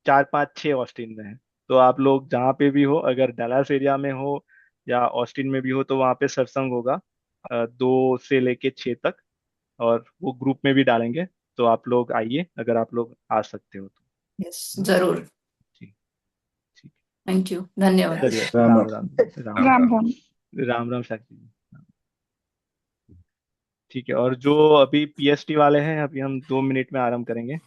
S1: 4 5 6 ऑस्टिन में है। तो आप लोग जहाँ पे भी हो, अगर डलास एरिया में हो या ऑस्टिन में भी हो, तो वहाँ पे सत्संग होगा 2 से लेके 6 तक। और वो ग्रुप में भी डालेंगे, तो आप लोग आइए अगर आप लोग आ सकते हो तो,
S6: यस,
S1: है ना।
S6: जरूर।
S1: जी, ठीक।
S6: थैंक यू, धन्यवाद।
S1: चलिए,
S2: राम
S1: राम
S2: राम।
S1: राम। राम राम।
S7: राम राम।
S1: राम राम साक्षी जी। ठीक है। और जो अभी पीएसटी वाले हैं, अभी हम 2 मिनट में आरंभ करेंगे।